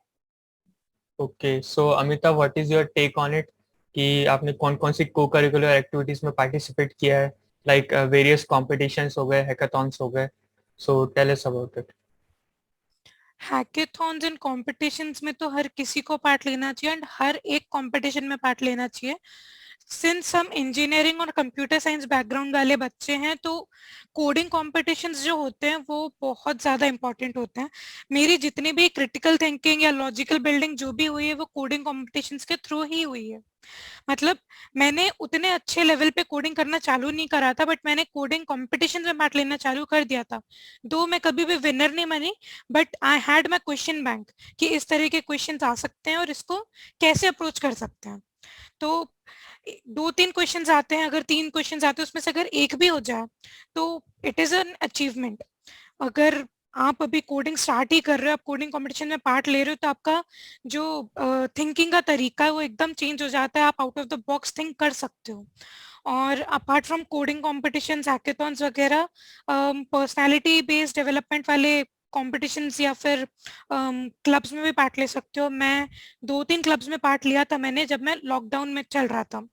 Okay, so Amita, what is your take on it कि आपने कौन कौन सी को करिकुलर एक्टिविटीज में पार्टिसिपेट किया है, लाइक वेरियस कॉम्पिटिशन्स हो गए, हैकाथॉन्स हो गए, so tell us about it. Hackathons and competitions में तो हर किसी को पार्ट लेना चाहिए एंड हर एक कंपटीशन में पार्ट लेना चाहिए. सिंस हम इंजीनियरिंग और कंप्यूटर साइंस बैकग्राउंड वाले बच्चे हैं तो कोडिंग कॉम्पिटिशन्स जो होते हैं वो बहुत ज़्यादा इंपॉर्टेंट होते हैं. मेरी जितनी भी क्रिटिकल थिंकिंग या लॉजिकल बिल्डिंग जो भी हुई है वो कोडिंग कॉम्पिटिशन्स के थ्रू ही हुई है. मतलब मैंने उतने अच्छे लेवल पे कोडिंग करना चालू नहीं करा था, बट मैंने कोडिंग कॉम्पिटिशन में पार्ट लेना चालू कर दिया था. दो मैं कभी भी विनर नहीं बनी, but I had my question bank कि इस तरह के क्वेश्चन आ सकते हैं और इसको कैसे अप्रोच कर सकते हैं. तो 2-3 क्वेश्चंस आते हैं, अगर 3 क्वेश्चंस आते हैं उसमें से अगर एक भी हो जाए तो इट इज एन अचीवमेंट. अगर आप अभी कोडिंग स्टार्ट ही कर रहे हो, आप कोडिंग कंपटीशन में पार्ट ले रहे हो, तो आपका जो थिंकिंग का तरीका है वो एकदम चेंज हो जाता है. आप out of the box think कर सकते हो. और apart from coding competitions, hackathons वगैरह, पर्सनालिटी बेस्ड डेवलपमेंट वाले कॉम्पिटिशन्स या फिर क्लब्स में भी पार्ट ले सकते हो. मैं 2-3 क्लब्स में पार्ट लिया था मैंने जब मैं लॉकडाउन में चल रहा था.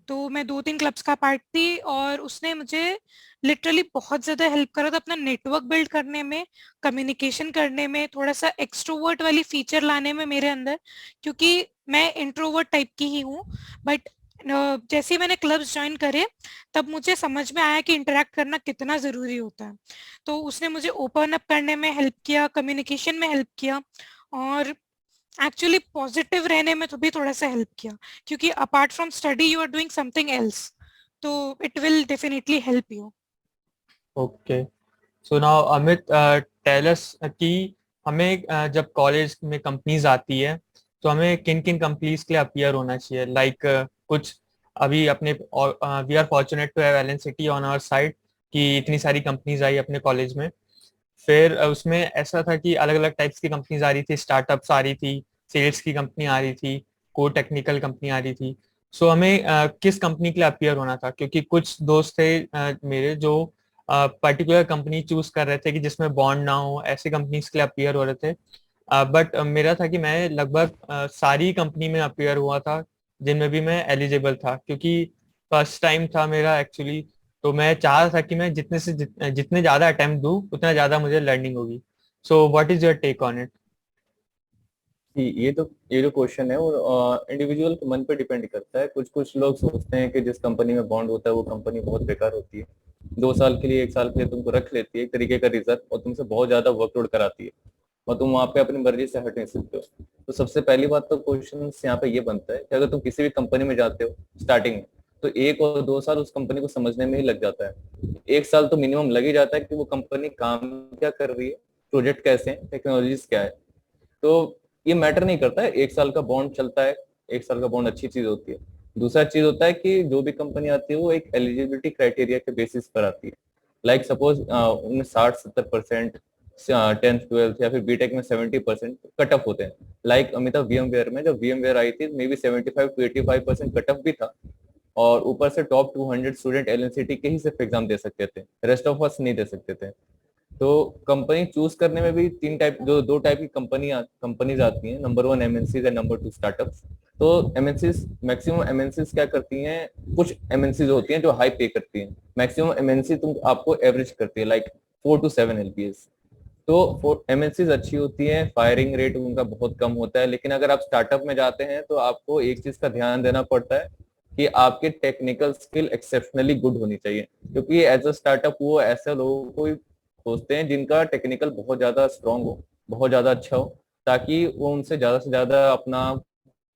तो मैं 2-3 क्लब्स का पार्ट थी और उसने मुझे लिटरली बहुत ज्यादा हेल्प करा था अपना नेटवर्क बिल्ड करने में, कम्युनिकेशन करने में, थोड़ा सा एक्सट्रोवर्ट वाली फीचर लाने में मेरे अंदर, क्योंकि मैं इंट्रोवर्ट टाइप की ही हूँ. बट जैसे ही मैंने क्लब्स ज्वाइन करे तब मुझे समझ में आया कि इंटरेक्ट करना कितना जरूरी होता है. तो उसने मुझे ओपन अप करने में हेल्प किया, कम्युनिकेशन में हेल्प किया, और एक्चुअली पॉजिटिव रहने में तो भी थोड़ा सा हेल्प किया, क्योंकि apart from study you are doing something else, तो it will definitely help you. Okay, so now Amit, tell us कि हमें जब कॉलेज में कंपनीज आती है तो हमें किन किन कंपनीज के लिए अपियर होना चाहिए, लाइक कुछ अभी अपने we are fortunate to have Allen city on our side कि इतनी सारी कंपनीज आई अपने कॉलेज में. फिर उसमें ऐसा था कि अलग अलग टाइप्स की कंपनीज आ रही थी, स्टार्टअप्स आ रही थी, सेल्स की कंपनी आ रही थी, को टेक्निकल कंपनी आ रही थी. सो हमें किस कंपनी के लिए अपियर होना था, क्योंकि कुछ दोस्त थे मेरे जो पर्टिकुलर कंपनी चूज कर रहे थे कि जिसमें बॉन्ड ना हो, ऐसे कंपनीज के लिए अपियर हो रहे थे. बट मेरा था कि मैं लगभग सारी कंपनी में अपियर हुआ था जिनमें भी मैं एलिजिबल था, क्योंकि फर्स्ट टाइम था मेरा एक्चुअली. तो मैं चाह रहा था कि मैं जितने ज्यादा अटेम्प्ट दूं उतना ज्यादा मुझे लर्निंग होगी. So what is your take on it? ये जो क्वेश्चन है वो इंडिविजुअल के मन पे डिपेंड करता है. कुछ कुछ लोग सोचते हैं कि जिस कंपनी में बॉन्ड होता है वो कंपनी बहुत बेकार होती है, 2 साल के लिए 1 साल के लिए तुमको रख लेती है एक तरीके का रिजर्व, और तुमसे बहुत ज्यादा वर्कलोड कराती है और तुम वहाँ पे अपनी मर्जी से हट नहीं सकते हो. तो सबसे पहली बात तो क्वेश्चन यहाँ पे ये बनता है कि अगर तुम किसी भी कंपनी में जाते हो स्टार्टिंग में, तो 1 और 2 साल उस कंपनी को समझने में ही लग जाता है. 1 साल तो मिनिमम लग ही जाता है कि वो कंपनी काम क्या कर रही है, प्रोजेक्ट कैसे हैं, टेक्नोलॉजीज क्या है. तो ये मैटर नहीं करता है, 1 साल का बॉन्ड चलता है, 1 साल का बॉन्ड अच्छी चीज होती है. दूसरा चीज होता है कि जो भी कंपनी आती है वो एक एलिजिबिलिटी क्राइटेरिया के बेसिस पर आती है. लाइक सपोज उनमें 60-70% 10th 12th या फिर बीटेक में 70% कट ऑफ होते हैं. लाइक अमिताभ VMware में जब VMware आई थी मे बी 75-85% कट ऑफ भी था, और ऊपर से टॉप 200 स्टूडेंट LNCT के ही सिर्फ एग्जाम दे सकते थे, रेस्ट ऑफ अस नहीं दे सकते थे. तो कंपनी चूज करने में भी दो टाइप की कंपनीज आती हैं. Number 1 MNCs and number 2 startups. तो MNCs, मैक्सिमम MNCs क्या करती हैं, कुछ MNCs होती हैं जो हाई पे करती हैं. मैक्सिमम MNC तुम आपको एवरेज करती है लाइक 4 to 7 LPS. तो MNCs अच्छी होती हैं, फायरिंग रेट उनका बहुत कम होता है. लेकिन अगर आप स्टार्टअप में जाते हैं तो आपको एक चीज का ध्यान देना पड़ता है कि आपके टेक्निकल स्किल एक्सेप्शनली गुड होनी चाहिए, क्योंकि एज अ स्टार्टअप वो ऐसे लोगों को ही खोजते हैं जिनका टेक्निकल बहुत ज्यादा स्ट्रांग हो, बहुत ज्यादा अच्छा हो, ताकि वो उनसे ज्यादा अपना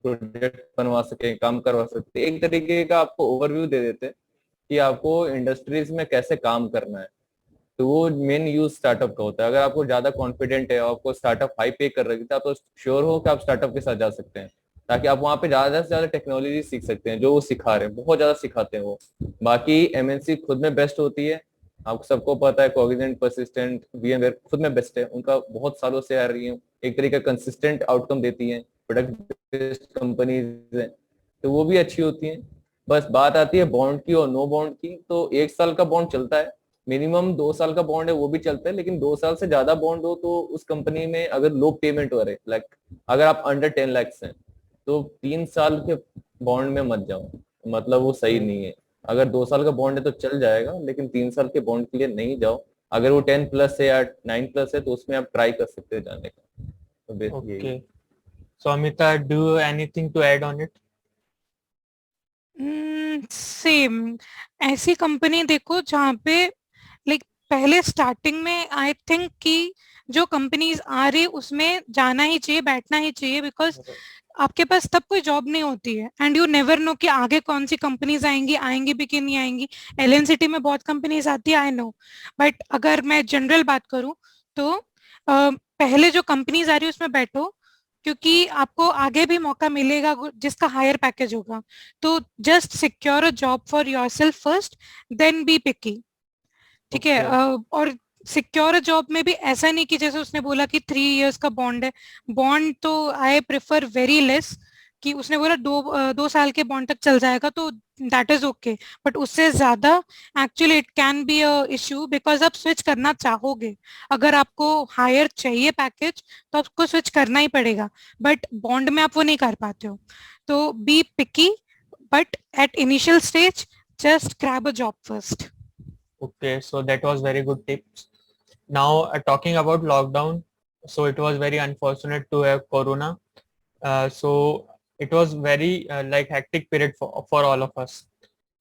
प्रोजेक्ट बनवा सके, काम करवा सकते, एक तरीके का आपको ओवरव्यू दे देते हैं कि आपको इंडस्ट्रीज में कैसे काम करना है। तो वो मेन यूज स्टार्टअप का होता है। अगर आपको ज्यादा कॉन्फिडेंट है, आपको स्टार्टअप हाई पे कर रही है, तो आप तो श्योर हो कि आप स्टार्टअप के साथ जा सकते हैं, ताकि आप वहाँ पे ज्यादा से ज्यादा टेक्नोलॉजी सीख सकते हैं जो वो सिखा रहे हैं, बहुत ज्यादा सिखाते हैं वो। बाकी एमएनसी खुद में बेस्ट होती है, आपको सबको पता है, कॉग्निजेंट, परसिस्टेंट, वीएमवेयर खुद में बेस्ट है, उनका बहुत सालों से आ रही है, एक तरीके का कंसिस्टेंट आउटकम देती है, प्रोडक्ट बेस्ड कंपनीज है, तो वो भी अच्छी होती है। बस बात आती है बॉन्ड की और नो बॉन्ड की, तो 1 साल का बॉन्ड चलता है, मिनिमम 2 साल का बॉन्ड है वो भी चलता है, लेकिन 2 साल से ज्यादा बॉन्ड हो तो उस कंपनी में अगर लो पेमेंट हो रहे, लाइक अगर आप अंडर 10 lakhs हैं, तो 3 साल के बॉन्ड में मत जाओ, मतलब वो सही नहीं है। अगर 2 साल का बॉन्ड है तो चल जाएगा, लेकिन 3 साल के बॉन्ड के लिए नहीं जाओ। अगर वो 10+ है या 9+ है तो उसमें आप ट्राई कर सकते हैं जाने का। तो बेसिक यही Okay. है। So Amita, do you anything to add on it? Same ऐसी कंपनी देखो जहाँ पे लाइक पहले स्टार्टिंग में आई थिंक कि जो कंपनीज आ रही उसमें जाना ही चाहिए, बैठना ही चाहिए, बिकॉज आपके पास तब कोई जॉब नहीं होती है एंड यू नेवर नो कि आगे कौन सी कंपनीज आएंगी भी कि नहीं आएंगी। एलएनसीटी में बहुत कंपनीज आती है आई नो, बट अगर मैं जनरल बात करूं तो पहले जो कंपनीज आ रही है उसमें बैठो, क्योंकि आपको आगे भी मौका मिलेगा जिसका हायर पैकेज होगा। तो just secure a job for yourself first, then be picky. ठीक है। Okay. और सिक्योर जॉब में भी ऐसा नहीं कि जैसे उसने बोला कि 3 years का बॉन्ड है, बॉन्ड तो आई प्रेफर वेरी लेस, कि उसने बोला 2 साल के बॉन्ड तक चल जाएगा तो दैट इज ओके, बट उससे ज्यादा actually it can be a issue, because आप स्विच करना चाहोगे, अगर आपको हायर चाहिए पैकेज तो आपको स्विच करना ही पड़ेगा, बट बॉन्ड में आप वो नहीं कर पाते हो। तो be picky, but at initial stage just grab a job first. Okay. So that was very good tips. Now talking about lockdown. So it was very unfortunate to have Corona. So it was very like hectic period for all of us.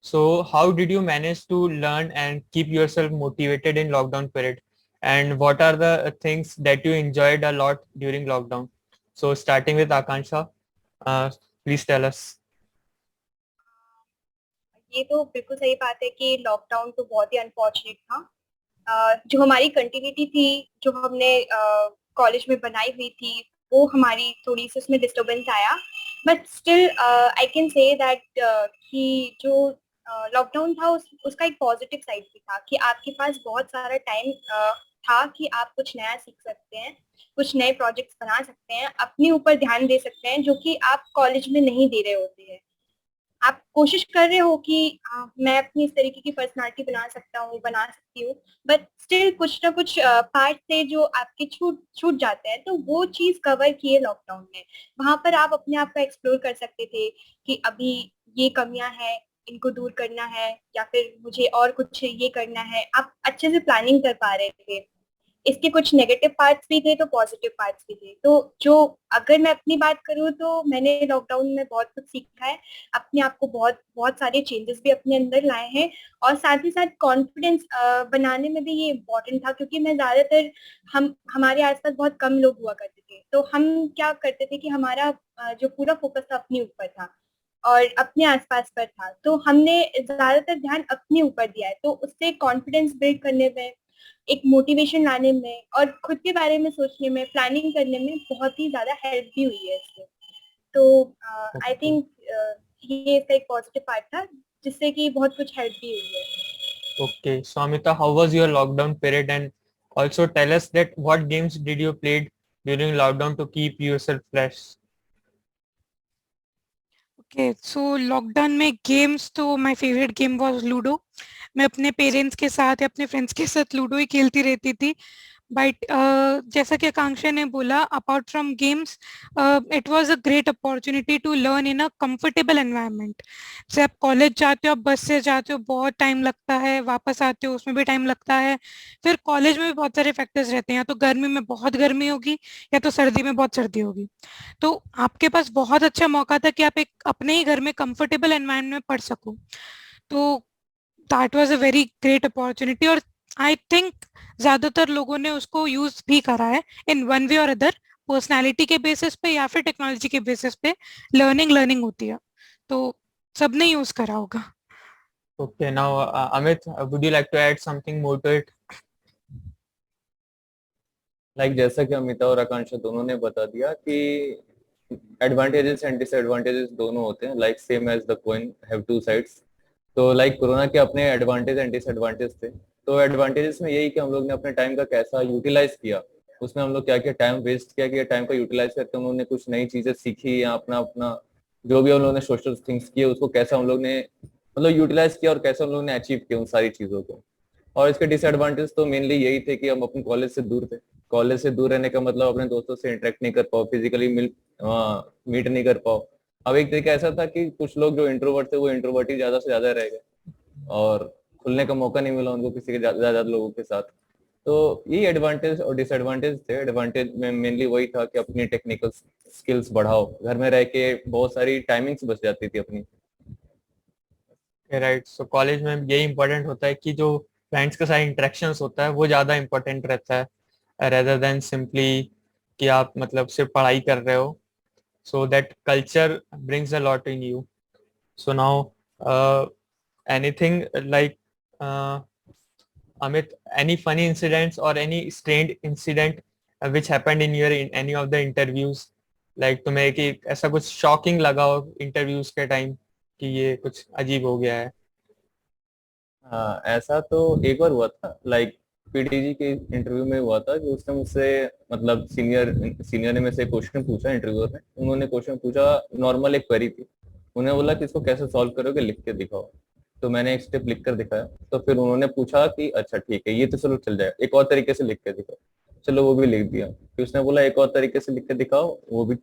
So how did you manage to learn and keep yourself motivated in lockdown period? And what are the things that you enjoyed a lot during lockdown? So starting with Akansha, uh, please tell us. ये तो बिल्कुल सही बात है कि lockdown तो बहुत ही unfortunate था। जो हमारी कंटिन्यूटी थी, जो हमने कॉलेज में बनाई हुई थी, वो हमारी थोड़ी सी उसमें डिस्टर्बेंस आया। But still I can say that कि जो लॉकडाउन था उसका एक पॉजिटिव साइड भी था कि आपके पास बहुत सारा टाइम था कि आप कुछ नया सीख सकते हैं, कुछ नए प्रोजेक्ट्स बना सकते हैं, अपने ऊपर ध्यान दे सकते हैं, जो कि आप कॉलेज में नहीं दे रहे होते हैं। आप कोशिश कर रहे हो कि मैं अपनी इस तरीके की पर्सनालिटी बना सकता हूँ, बना सकती हूँ, बट स्टिल कुछ ना कुछ पार्ट से जो आपके छूट छूट जाते हैं, तो वो चीज कवर किए लॉकडाउन में। वहां पर आप अपने आप को एक्सप्लोर कर सकते थे कि अभी ये कमियां हैं, इनको दूर करना है, या फिर मुझे और कुछ ये करना है। आप अच्छे से प्लानिंग कर पा रहे थे। इसके कुछ नेगेटिव पार्ट्स भी थे तो पॉजिटिव पार्ट्स भी थे। तो जो अगर मैं अपनी बात करूँ तो मैंने लॉकडाउन में बहुत कुछ सीखा है, अपने आप को बहुत बहुत सारे चेंजेस भी अपने अंदर लाए हैं, और साथ ही साथ कॉन्फिडेंस बनाने में भी ये इम्पोर्टेंट था, क्योंकि मैं ज्यादातर हमारे आसपास बहुत कम लोग हुआ करते थे, तो हम क्या करते थे कि हमारा जो पूरा फोकस था अपने ऊपर था और अपने आसपास पर था, तो हमने ज्यादातर ध्यान अपने ऊपर दिया है। तो उससे कॉन्फिडेंस बिल्ड करने में, एक मोटिवेशन लाने में और खुद के बारे में सोचने में, प्लानिंग करने में बहुत ही ज्यादा हेल्प भी हुई है इससे। तो आई Okay. थिंक ये इसका एक पॉजिटिव पार्ट था जिससे कि बहुत कुछ हेल्प भी हुई है। Okay, so Amita, how was your lockdown period? And also tell us that what games did you played during lockdown to keep yourself fresh? Okay, so lockdown में गेम्स तो my favourite game was ludo. मैं अपने parents के साथ या अपने friends के साथ लूडो ही खेलती रहती थी। बट जैसा कि आकांक्षा ने बोला, apart from games it was a great opportunity to learn in a comfortable environment. जैसे आप कॉलेज जाते हो, आप बस से जाते हो, बहुत टाइम लगता है, वापस आते हो उसमें भी टाइम लगता है। फिर कॉलेज में भी बहुत सारे फैक्टर्स रहते हैं, या तो गर्मी में बहुत गर्मी होगी या तो सर्दी में बहुत सर्दी होगी। तो आपके पास बहुत अच्छा मौका था कि आप एक अपने ही घर में कंफर्टेबल एनवायरनमेंट में पढ़ सको। तो that was a very great opportunity, और आई थिंक ज्यादातर लोगों ने उसको यूज भी करा है इन वन वे और अदर। पर्सनालिटी के बेसिस पे या फिर टेक्नोलॉजी के बेसिस पे लर्निंग लर्निंग होती है, तो सबने यूज करा होगा। Okay, now Amit, would you like to add something more to it? जैसा कि अमिता और आकांक्षा दोनों ने बता दिया कि एडवांटेजेस एंड डिसएडवांटेजेस दोनों होते हैं, same as the coin have two sides. तो कोरोना के अपने एडवांटेज एंड डिसएडवांटेज थे। तो एडवांटेजेस में यही कि हम लोग ने अपने टाइम का कैसा यूटिलाइज किया, उसमें हम लोग क्या क्या टाइम वेस्ट किया कि टाइम का यूटिलाइज करके हम लोग ने कुछ नई चीजें सीखी, या अपना अपना जो भी हम लोग ने सोशल थिंग्स किए उसको कैसा हम लोग ने यूटिलाइज किया और कैसे हम लोग ने अचीव किया उन सारी चीजों को। और इसके डिसएडवांटेज तो मेनली यही थे कि हम अपने कॉलेज से दूर थे। कॉलेज से दूर रहने का मतलब अपने दोस्तों से इंटरेक्ट नहीं कर पाओ, फिजिकली मीट नहीं कर पाओ। अब एक तरीका ऐसा था कि कुछ लोग जो इंट्रोवर्ट थे वो इंट्रोवर्ट ही ज्यादा से ज्यादा रह गए, और खुलने का मौका नहीं मिला उनको किसी के ज्यादा लोगों के साथ। तो यही एडवांटेज और डिसएडवांटेज थे। एडवांटेज में मेनली वही था कि अपनी टेक्निकल स्किल्स बढ़ाओ, घर में रह के बहुत सारी टाइमिंग्स बच जाती थी अपनी। राइट, सो कॉलेज में यही इंपॉर्टेंट होता है कि जो फ्रेंड्स के साथ इंटरेक्शंस होता है वो ज़्यादा इंपॉर्टेंट रहता है रेदर देन सिंपली कि आप मतलब सिर्फ पढ़ाई कर रहे हो। So that culture brings a lot in you. So now anything like Amit, any funny incidents or any strange incident which happened in your in any of the interviews, like तुम्हें कि ऐसा कुछ शॉकिंग लगा हो interviews के time कि ये कुछ अजीब हो गया है? हाँ, ऐसा तो एक बार हुआ था। पीडीजी के इंटरव्यू में हुआ था कि उसने मुझसे सीनियर सीनियर ने मेरे से क्वेश्चन पूछा इंटरव्यूअर ने। उन्होंने क्वेश्चन पूछा, नॉर्मल एक क्वेरी थी। उन्हें बोला कि इसको कैसे सॉल्व करोगे, लिख के दिखाओ। तो मैंने एक स्टेप लिख कर दिखाया। तो फिर उन्होंने पूछा कि अच्छा ठीक है, ये तो चलो चल जाए, एक और तरीके से लिख के दिखाओ। चलो वो भी लिख दिया। फिर उसने बोला एक और तरीके से लिख के दिखाओ, वो भी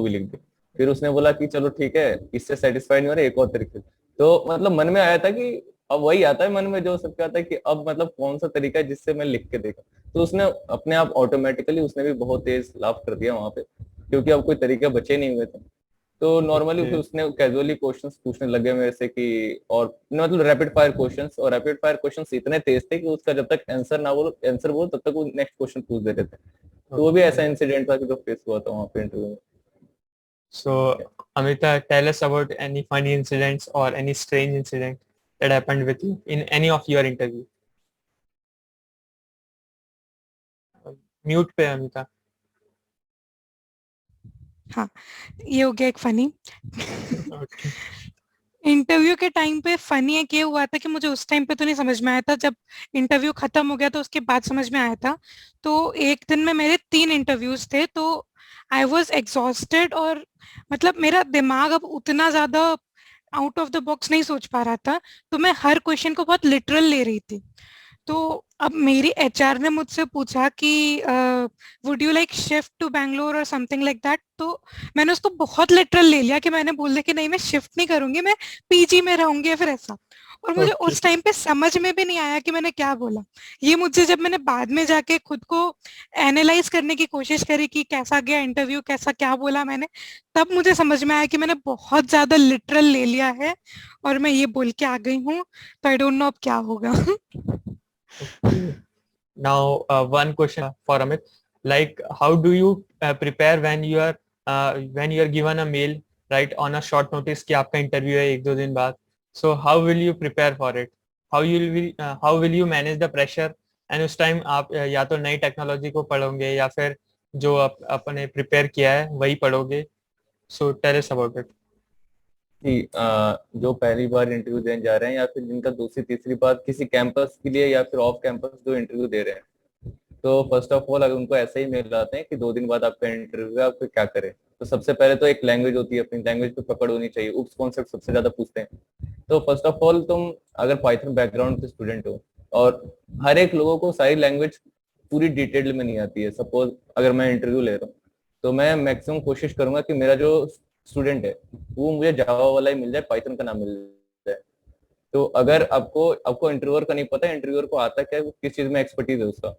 लिख दिया। फिर उसने बोला कि चलो ठीक है, इससे सेटिस्फाइड नहीं हो रहा, एक और तरीके से। तो मन में आया था कि अब वही आता है मन में जो सबके आता है कि अब कौन सा तरीका है जिससे मैं लिख के देखा। तो उसने अपने आप ऑटोमेटिकली उसने भी बहुत तेज लाफ कर दिया वहां पे, क्योंकि अब कोई तरीके बचे नहीं हुए थे। तो नॉर्मली फिर Okay. उसने कैजुअली क्वेश्चंस पूछने लगे मेरे से कि, और रैपिड फायर क्वेश्चंस, और रैपिड फायर क्वेश्चंस इतने तेज थे कि उसका जब तक आंसर बोलो तब तक वो नेक्स्ट क्वेश्चन पूछ देते थे। तो वो भी ऐसा Okay. इंसिडेंट था कि जो फेस हुआ था वहां पे इंटरव्यू में। So Amita, tell us about any funny incidents or any strange incident that happened with you in any of your interview. Mute पे अमिता. हाँ, ये हो गया एक फनी। Okay. इंटरव्यू के टाइम पे फनी एक ये हुआ था कि मुझे उस टाइम पे तो नहीं समझ में आया था, जब इंटरव्यू खत्म हो गया तो उसके बाद समझ में आया था। तो एक दिन में मेरे 3 इंटरव्यूज थे, तो आई वॉज एग्जॉस्टेड, और मतलब मेरा दिमाग अब उतना ज्यादा आउट ऑफ द बॉक्स नहीं सोच पा रहा था, तो मैं हर क्वेश्चन को बहुत लिटरल ले रही थी। तो अब मेरी एचआर ने मुझसे पूछा कि would you like shift to Bangalore और समथिंग लाइक दैट। तो मैंने उसको बहुत लिटरल ले लिया कि मैंने बोल दिया कि नहीं, मैं शिफ्ट नहीं करूंगी, मैं पीजी में रहूंगी या फिर ऐसा। और मुझे Okay. उस टाइम पे समझ में भी नहीं आया कि मैंने क्या बोला। ये मुझे जब मैंने बाद में जाके खुद को एनालाइज करने की कोशिश करी कि कैसा गया इंटरव्यू, कैसा क्या बोला मैंने, तब मुझे समझ में आया कि मैंने बहुत ज्यादा लिटरल ले लिया है और मैं ये बोल के आ गई हूँ। तो आई डोंट नो अब क्या होगा। Okay. Now, one question for Amit, like how do you prepare when you are given a mail, right, on a short notice कि आपका इंटरव्यू है एक दो दिन बाद, so how will you prepare for it? How will you manage the pressure? And उस time आप या तो नई टेक्नोलॉजी को पढ़ोगे या फिर जो आपने प्रिपेयर किया है वही पढ़ोगे, so tell us about it. कि जो पहली बार इंटरव्यू देने जा रहे हैं, या फिर जिनका दूसरी तीसरी बार किसी कैंपस के लिए या फिर ऑफ कैंपस जो इंटरव्यू दे रहे हैं, तो फर्स्ट ऑफ ऑल अगर उनको ऐसे ही मेल आते हैं कि 2 दिन बाद आपका इंटरव्यू है, आप फिर क्या करें, तो सबसे पहले तो एक लैंग्वेज होती है, अपनी लैंग्वेज पे पकड़ होनी चाहिए। उप्स कॉन्सेप्ट सबसे ज्यादा पूछते हैं। तो फर्स्ट ऑफ ऑल तुम अगर पाइथन बैकग्राउंड के स्टूडेंट हो, और हर एक लोगों को सारी लैंग्वेज पूरी डिटेल में नहीं आती है। सपोज अगर मैं इंटरव्यू ले रहा हूँ तो मैं मैक्सिमम कोशिश करूंगा कि मेरा जो स्टूडेंट है वो मुझे जावा वाला ही मिल जाए, पाइथन का ना मिल जाए। तो अगर आपको आपको इंटरव्यूअर का नहीं पता, इंटरव्यूअर को आता क्या है, वो किस चीज में एक्सपर्टीज है उसका,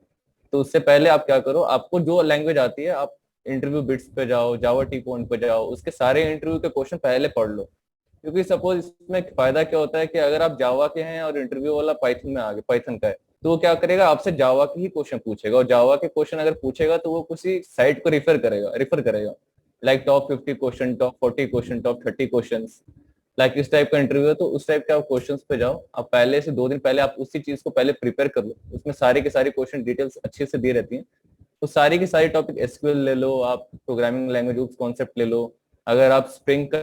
तो उससे पहले आप क्या करो, आपको जो लैंग्वेज आती है आप इंटरव्यू बिट्स पे जाओ, जावा टी पॉइंट पे जाओ, उसके सारे इंटरव्यू के क्वेश्चन पहले पढ़ लो। क्योंकि सपोज इसमें फायदा क्या होता है कि अगर आप जावा के हैं और इंटरव्यू वाला पाइथन में आ गए, पाइथन का है, तो वो क्या करेगा, आपसे जावा के ही क्वेश्चन पूछेगा, और जावा के क्वेश्चन अगर पूछेगा तो वो किसी साइट को रिफर करेगा like top 50 question, top 40 question, top 30 question, like इस टाइप का इंटरव्यू है। तो उस टाइप के आप क्वेश्चंस पे जाओ, आप पहले से 2 दिन पहले आप उसी चीज को पहले प्रिपेयर कर लो, उसमें सारे के सारे क्वेश्चन डिटेल्स अच्छे से दी रहती हैं। तो सारी की सारी टॉपिक एसक्यूएल ले लो, आप प्रोग्रामिंग लैंग्वेज कॉन्सेप्ट ले लो, अगर आप स्प्रिंग का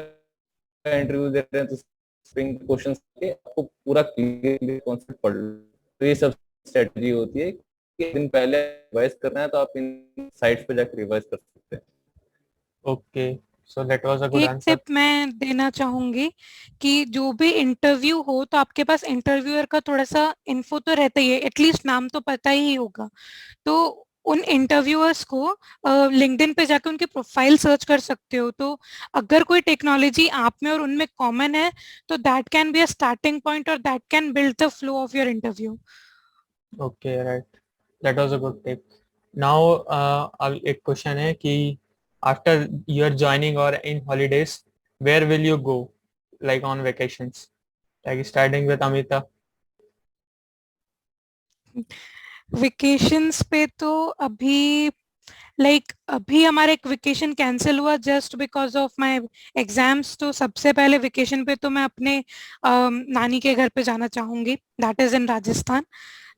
इंटरव्यू दे रहे हैं तो स्प्रिंग क्वेश्चन के आपको पूरा क्लियर कॉन्सेप्ट पढ़ लो। तो ये सब स्ट्रेटजी होती है कि एक दिन पहले रिवाइज करना है तो आप इन साइट्स पे जाकर रिवाइज कर सकते हैं। Okay, so that was a good एक आंसर। टिप मैं देना चाहूंगी कि जो भी इंटरव्यू हो तो आपके पास इंटरव्यूअर का थोड़ा सा इन्फो तो रहता ही है, एटलीस्ट नाम तो पता ही होगा। तो उन इंटरव्यूअर्स को लिंक्डइन पे जाकर उनकी प्रोफाइल सर्च कर सकते हो। तो अगर कोई टेक्नोलॉजी आप में और उनमें कॉमन है तो that can be a starting point और that can build the flow of your interview. Okay, right, that was a good tip. Now अब एक क्वेश्चन है कि आफ्टर यूर ज्वाइनिंग और in holidays, where will you go, like on vacations, like starting with Amita. Vacations पे तो अभी अभी हमारा एक वेकेशन कैंसिल हुआ just because of my exams. तो सबसे पहले वेकेशन पे तो मैं अपने नानी के घर पे जाना चाहूंगी, that is in Rajasthan.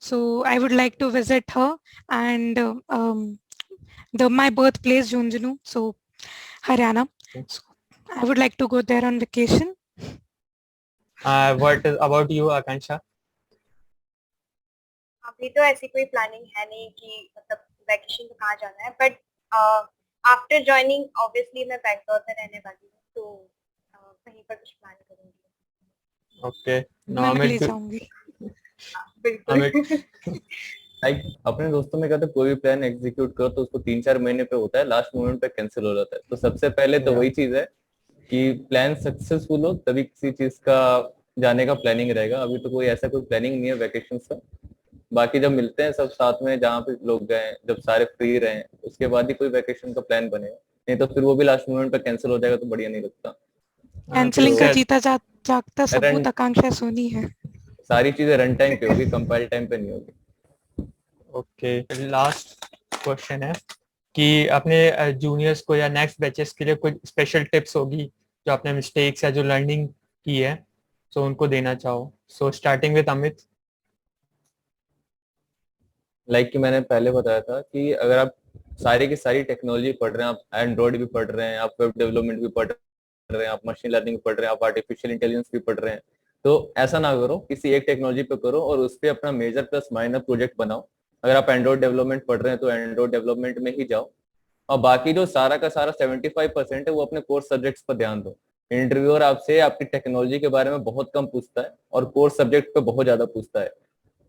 So I would like to visit her and the my birth place Jhunjhunu, so Haryana. So I would like to go there on vacation. What is about you, Akansha? अभी तो ऐसी कोई प्लानिंग है नहीं कि मतलब vacation पे कहाँ जाना है, बट आफ्टर ज्वाइनिंग ऑब्वियसली मैं बैंगलोर में रहने वाली हूँ, तो कहीं पर कुछ प्लान करूंगी। Okay, now मैं ले Amit, जाऊंगी। बिल्कुल। लाइक अपने दोस्तों में कहते हैं कोई भी प्लान एग्जीक्यूट करो तो उसको 3-4 महीने पे होता है, लास्ट मोमेंट पे कैंसिल हो जाता है। तो सबसे पहले तो वही चीज है कि प्लान सक्सेसफुल हो तभी किसी चीज का जाने का प्लानिंग रहेगा। अभी तो कोई ऐसा कोई प्लानिंग नहीं है वैकेशन का। बाकी जब मिलते हैं सब साथ में, जहाँ पे लोग गए, जब सारे फ्री रहे, उसके बाद ही कोई वैकेशन का प्लान बनेगा, नहीं तो फिर वो भी लास्ट मोमेंट पे कैंसिल हो जाएगा तो बढ़िया नहीं लगता। कैंसलिंग का तो जीता जागता रन सबूत आकांक्षा सोनी है। सारी चीजें रन टाइम पे होगी, कंपाइल टाइम पे नहीं होगी। ओके, लास्ट क्वेश्चन है कि अपने जूनियर्स को या नेक्स्ट बैचेस के लिए कुछ स्पेशल टिप्स होगी जो आपने मिस्टेक्स या जो लर्निंग की है, सो उनको देना चाहो। So starting with Amit. Like कि मैंने पहले बताया था कि अगर आप सारी की सारी टेक्नोलॉजी पढ़ रहे हैं, आप एंड्रॉइड भी पढ़ रहे हैं, आप वेब डेवलपमेंट भी पढ़ रहे हैं, आप मशीन लर्निंग भी पढ़ रहे हैं, आप आर्टिफिशियल इंटेलिजेंस भी पढ़ रहे हैं, तो ऐसा ना करो, किसी एक टेक्नोलॉजी पे करो और उस पर अपना मेजर प्लस माइनर प्रोजेक्ट बनाओ। अगर आप एंड्रॉइड डेवलपमेंट पढ़ रहे हैं तो एंड्रॉइड डेवलपमेंट में ही जाओ, और बाकी जो सारा का सारा 75% है वो अपने कोर्स सब्जेक्ट्स पर ध्यान दो। इंटरव्यूअर आपसे आपकी टेक्नोलॉजी के बारे में बहुत कम पूछता है और कोर्स सब्जेक्ट पे बहुत ज्यादा पूछता है।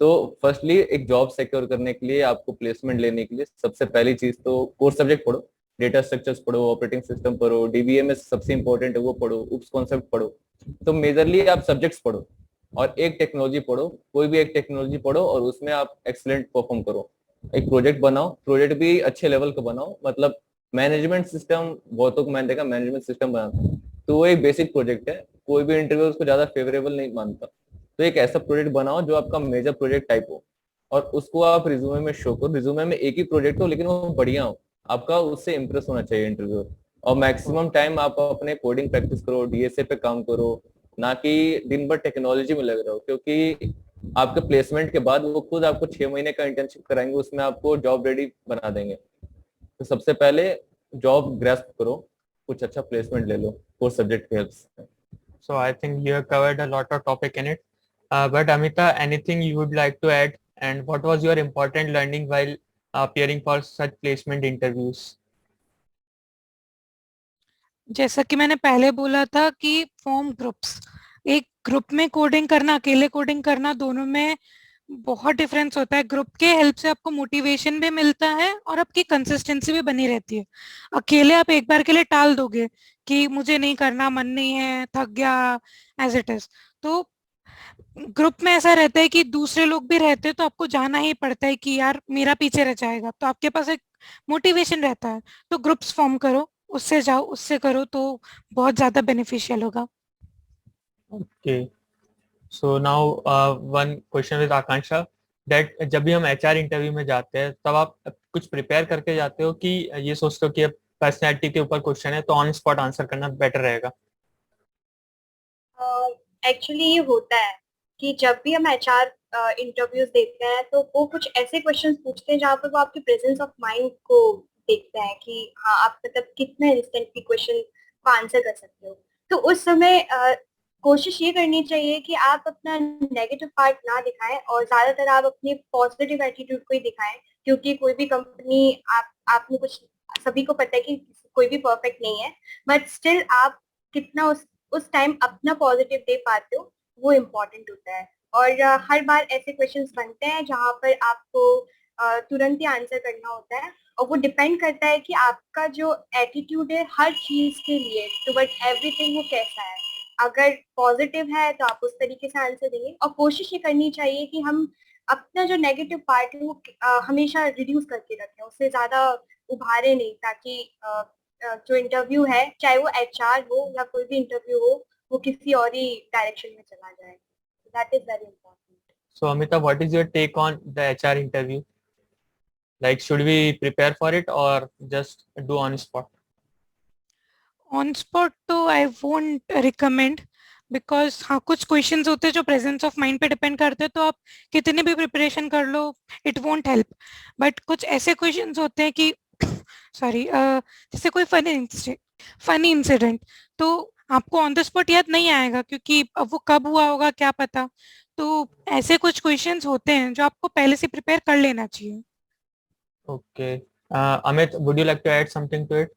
तो फर्स्टली एक जॉब सिक्योर करने के लिए, आपको प्लेसमेंट लेने के लिए सबसे पहली चीज तो कोर्स सब्जेक्ट पढ़ो, डेटा स्ट्रक्चर्स पढ़ो, ऑपरेटिंग सिस्टम पढ़ो, डीबीएमएस सबसे इंपॉर्टेंट है वो पढ़ो, उप्स कॉन्सेप्ट पढ़ो। तो मेजरली आप सब्जेक्ट्स पढ़ो और एक टेक्नोलॉजी पढ़ो, कोई भी एक टेक्नोलॉजी पढ़ो और उसमें आप एक्सलेंट परफॉर्म करो। एक प्रोजेक्ट बनाओ, प्रोजेक्ट भी अच्छे लेवल का बनाओ, मतलब मैनेजमेंट सिस्टम, बहुतों को मैंने देखा मैनेजमेंट सिस्टम बनाता, तो वो एक बेसिक प्रोजेक्ट है, कोई भी इंटरव्यू उसको ज्यादा फेवरेबल नहीं मानता। तो एक ऐसा प्रोजेक्ट बनाओ जो आपका मेजर प्रोजेक्ट टाइप हो और उसको आप रिज्यूमे में शो करो। रिज्यूमे में एक ही प्रोजेक्ट हो लेकिन वो बढ़िया हो, आपका उससे इंप्रेस होना चाहिए इंटरव्यू। और मैक्सिमम टाइम आप अपने कोडिंग प्रैक्टिस करो, डीएसए पे काम करो, ना कि दिन भर टेक्नोलॉजी में लग रहे हो, क्योंकि आपके प्लेसमेंट के बाद वो खुद आपको 6 महीने का इंटर्नशिप कराएंगे, उसमें आपको जॉब रेडी बना देंगे। तो सबसे पहले जॉब ग्रेस्प करो, कुछ अच्छा प्लेसमेंट ले लो कोर्स सब्जेक्ट के हेल्प से। So I think you have covered a lot of topic in it. But Amita, anything you would like to add? And what was your important learning while appearing for such placement interviews? जैसा कि मैंने पहले बोला था कि form groups, एक group में coding करना, अकेले कोडिंग करना, दोनों में बहुत डिफरेंस होता है। ग्रुप के हेल्प से आपको मोटिवेशन भी मिलता है और आपकी कंसिस्टेंसी भी बनी रहती है। अकेले आप एक बार के लिए टाल दोगे कि मुझे नहीं करना, मन नहीं है, थक गया, एज इट इज। तो ग्रुप में ऐसा रहता है कि दूसरे लोग भी रहते हैं तो आपको जाना ही पड़ता है कि यार मेरा पीछे रह जाएगा, तो आपके पास एक मोटिवेशन रहता है। तो ग्रुप्स फॉर्म करो, उससे जाओ, उससे करो, तो बहुत ज्यादा बेनिफिशियल होगा। Okay. So now one question with Akanksha, that जब भी हम HR इंटरव्यू में जाते हैं तब आप कुछ प्रिपेयर करके जाते हो कि ये सोचते हो कि अब पर्सनैलिटी के ऊपर क्वेश्चन है तो ऑन स्पॉट आंसर करना बेटर रहेगा? एक्चुअली ये होता है कि जब भी हम एचआर इंटरव्यूज देखते हैं तो वो कुछ ऐसे क्वेश्चंस पूछते हैं जहाँ पर वो आपके प्रेजेंस ऑफ माइंड को देखते हैं कि हाँ आप मतलब कितने इंस्टेंटली क्वेश्चन को आंसर कर सकते हो। तो उस समय कोशिश ये करनी चाहिए कि आप अपना नेगेटिव पार्ट ना दिखाएं और ज्यादातर आप अपनी पॉजिटिव एटीट्यूड को ही दिखाएं, क्योंकि कोई भी कंपनी आपने कुछ, सभी को पता है कि कोई भी परफेक्ट नहीं है, बट स्टिल आप कितना उस टाइम अपना पॉजिटिव दे पाते हो वो इम्पोर्टेंट होता है। और हर बार ऐसे क्वेश्चंस बनते हैं जहाँ पर आपको तुरंत ही आंसर करना होता है, और वो डिपेंड करता है कि आपका जो एटीट्यूड है हर चीज के लिए टुवर्ड एवरीथिंग वो कैसा है। अगर पॉजिटिव है तो आप उस तरीके से आंसर देंगे, और कोशिश ये करनी चाहिए कि हम अपना जो नेगेटिव पार्ट है वो हमेशा रिड्यूस करके रखें, उससे ज्यादा उभारे नहीं, ताकि जो इंटरव्यू है चाहे वो एचआर हो या कोई भी इंटरव्यू हो वो किसी और ही डायरेक्शन में चला जाए। That is very important. So Amita, what is your take on the HR interview? Like, should we prepare for it or just do on spot? On spot तो आई वोंट रिकमेंड, बिकॉज हाँ कुछ questions होते हैं जो presence of mind पे depend करते हैं, तो आप कितनी भी प्रिपरेशन कर लो इट वोंट हेल्प। बट कुछ ऐसे क्वेश्चंस होते हैं कि सॉरी जैसे कोई फनी इंसिडेंट, तो आपको ऑन द स्पॉट याद नहीं आएगा क्योंकि अब वो कब हुआ होगा क्या पता। तो ऐसे कुछ क्वेश्चंस होते हैं जो आपको पहले से प्रिपेयर कर लेना चाहिए। Okay. Amit, would you like to add something to it?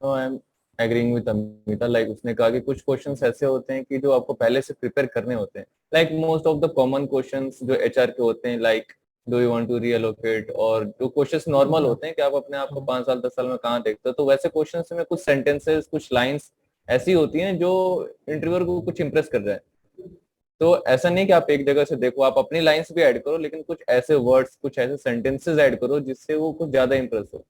तो I am agreeing with Amita. Like उसने कहा कि कुछ क्वेश्चंस ऐसे होते हैं कि जो आपको पहले से प्रिपेयर करने होते हैं। Like most of the common questions जो एचआर के होते हैं, like do you want to reallocate, और जो क्वेश्चंस नॉर्मल होते हैं कि आप अपने आप को 5 साल 10 साल में कहाँ देखते हो, तो वैसे क्वेश्चंस में कुछ सेंटेंसेस कुछ लाइंस ऐसी होती हैं जो इंटरव्यूअर को कुछ इंप्रेस कर रहा है। तो ऐसा नहीं कि आप एक जगह से देखो, आप अपनी लाइंस भी ऐड करो, लेकिन कुछ ऐसे वर्ड्स कुछ ऐसे सेंटेंसेस ऐड करो जिससे वो कुछ ज्यादा इंप्रेस हो,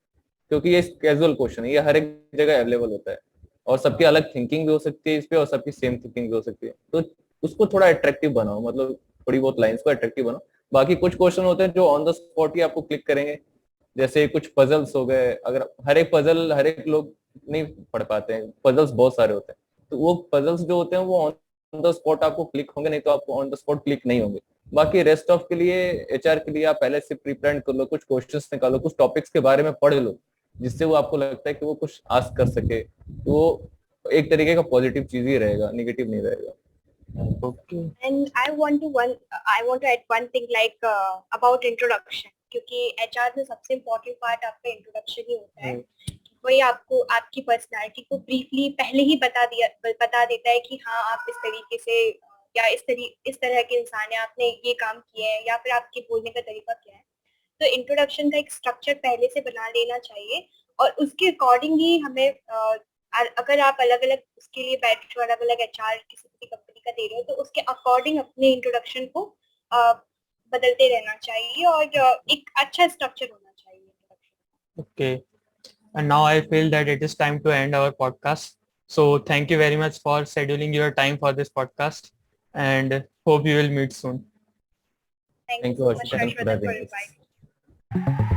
क्योंकि ये कैजुअल क्वेश्चन है, ये हर एक जगह अवेलेबल होता है और सबकी अलग थिंकिंग भी हो सकती है इस पे और सबकी सेम थिंकिंग भी हो सकती है। तो उसको थोड़ा अट्रैक्टिव बनाओ, मतलब थोड़ी बहुत लाइंस को अट्रैक्टिव बनाओ। बाकी कुछ क्वेश्चन होते हैं जो ऑन द स्पॉट ही आपको क्लिक करेंगे, जैसे कुछ पजल्स हो गए। अगर हर एक पजल हर एक लोग नहीं पढ़ पाते हैं, पजल्स बहुत सारे होते हैं, तो वो पजल्स जो होते हैं वो ऑन द स्पॉट आपको क्लिक होंगे, नहीं तो आपको ऑन द स्पॉट क्लिक नहीं होंगे। बाकी रेस्ट ऑफ के लिए एचआर के लिए आप पहले से प्रिपेयर कर लो, कुछ क्वेश्चंस निकालो, कुछ टॉपिक्स के बारे में पढ़ लो जिससे वो आपको लगता है कि वो कुछ आस्क कर सके, तो वो एक तरीके का पॉजिटिव चीज ही रहेगा, नेगेटिव नहीं रहेगा। Okay. And I want to add one thing like about introduction, क्योंकि एचआर में सबसे इम्पोर्टेंट पार्ट आपका इंट्रोडक्शन ही होता है। वही आपको आपकी पर्सनालिटी को ब्रीफली पहले ही बता देता है कि हाँ आप इस तरीके से या इस तरह के इंसान है, आपने ये काम किए हैं या फिर आपके बोलने का तरीका क्या है। तो इंट्रोडक्शन का एक स्ट्रक्चर पहले से बना लेना चाहिए, और उसके अकॉर्डिंग ही हमें अगर आप अलग अलग उसके लिए बैठ रहे हो, अलग अलग एचआर किसी भी कंपनी का दे रहे हो, तो उसके अकॉर्डिंग अपने इंट्रोडक्शन को बदलते रहना चाहिए और एक अच्छा स्ट्रक्चर होना चाहिए। Okay. And now I feel that it is time to end our podcast. So thank you very much for scheduling your time for this podcast and hope you will meet soon. Thank you Thank you, so much, Harshvardhan, for Harshvardhan, for having us. inviting.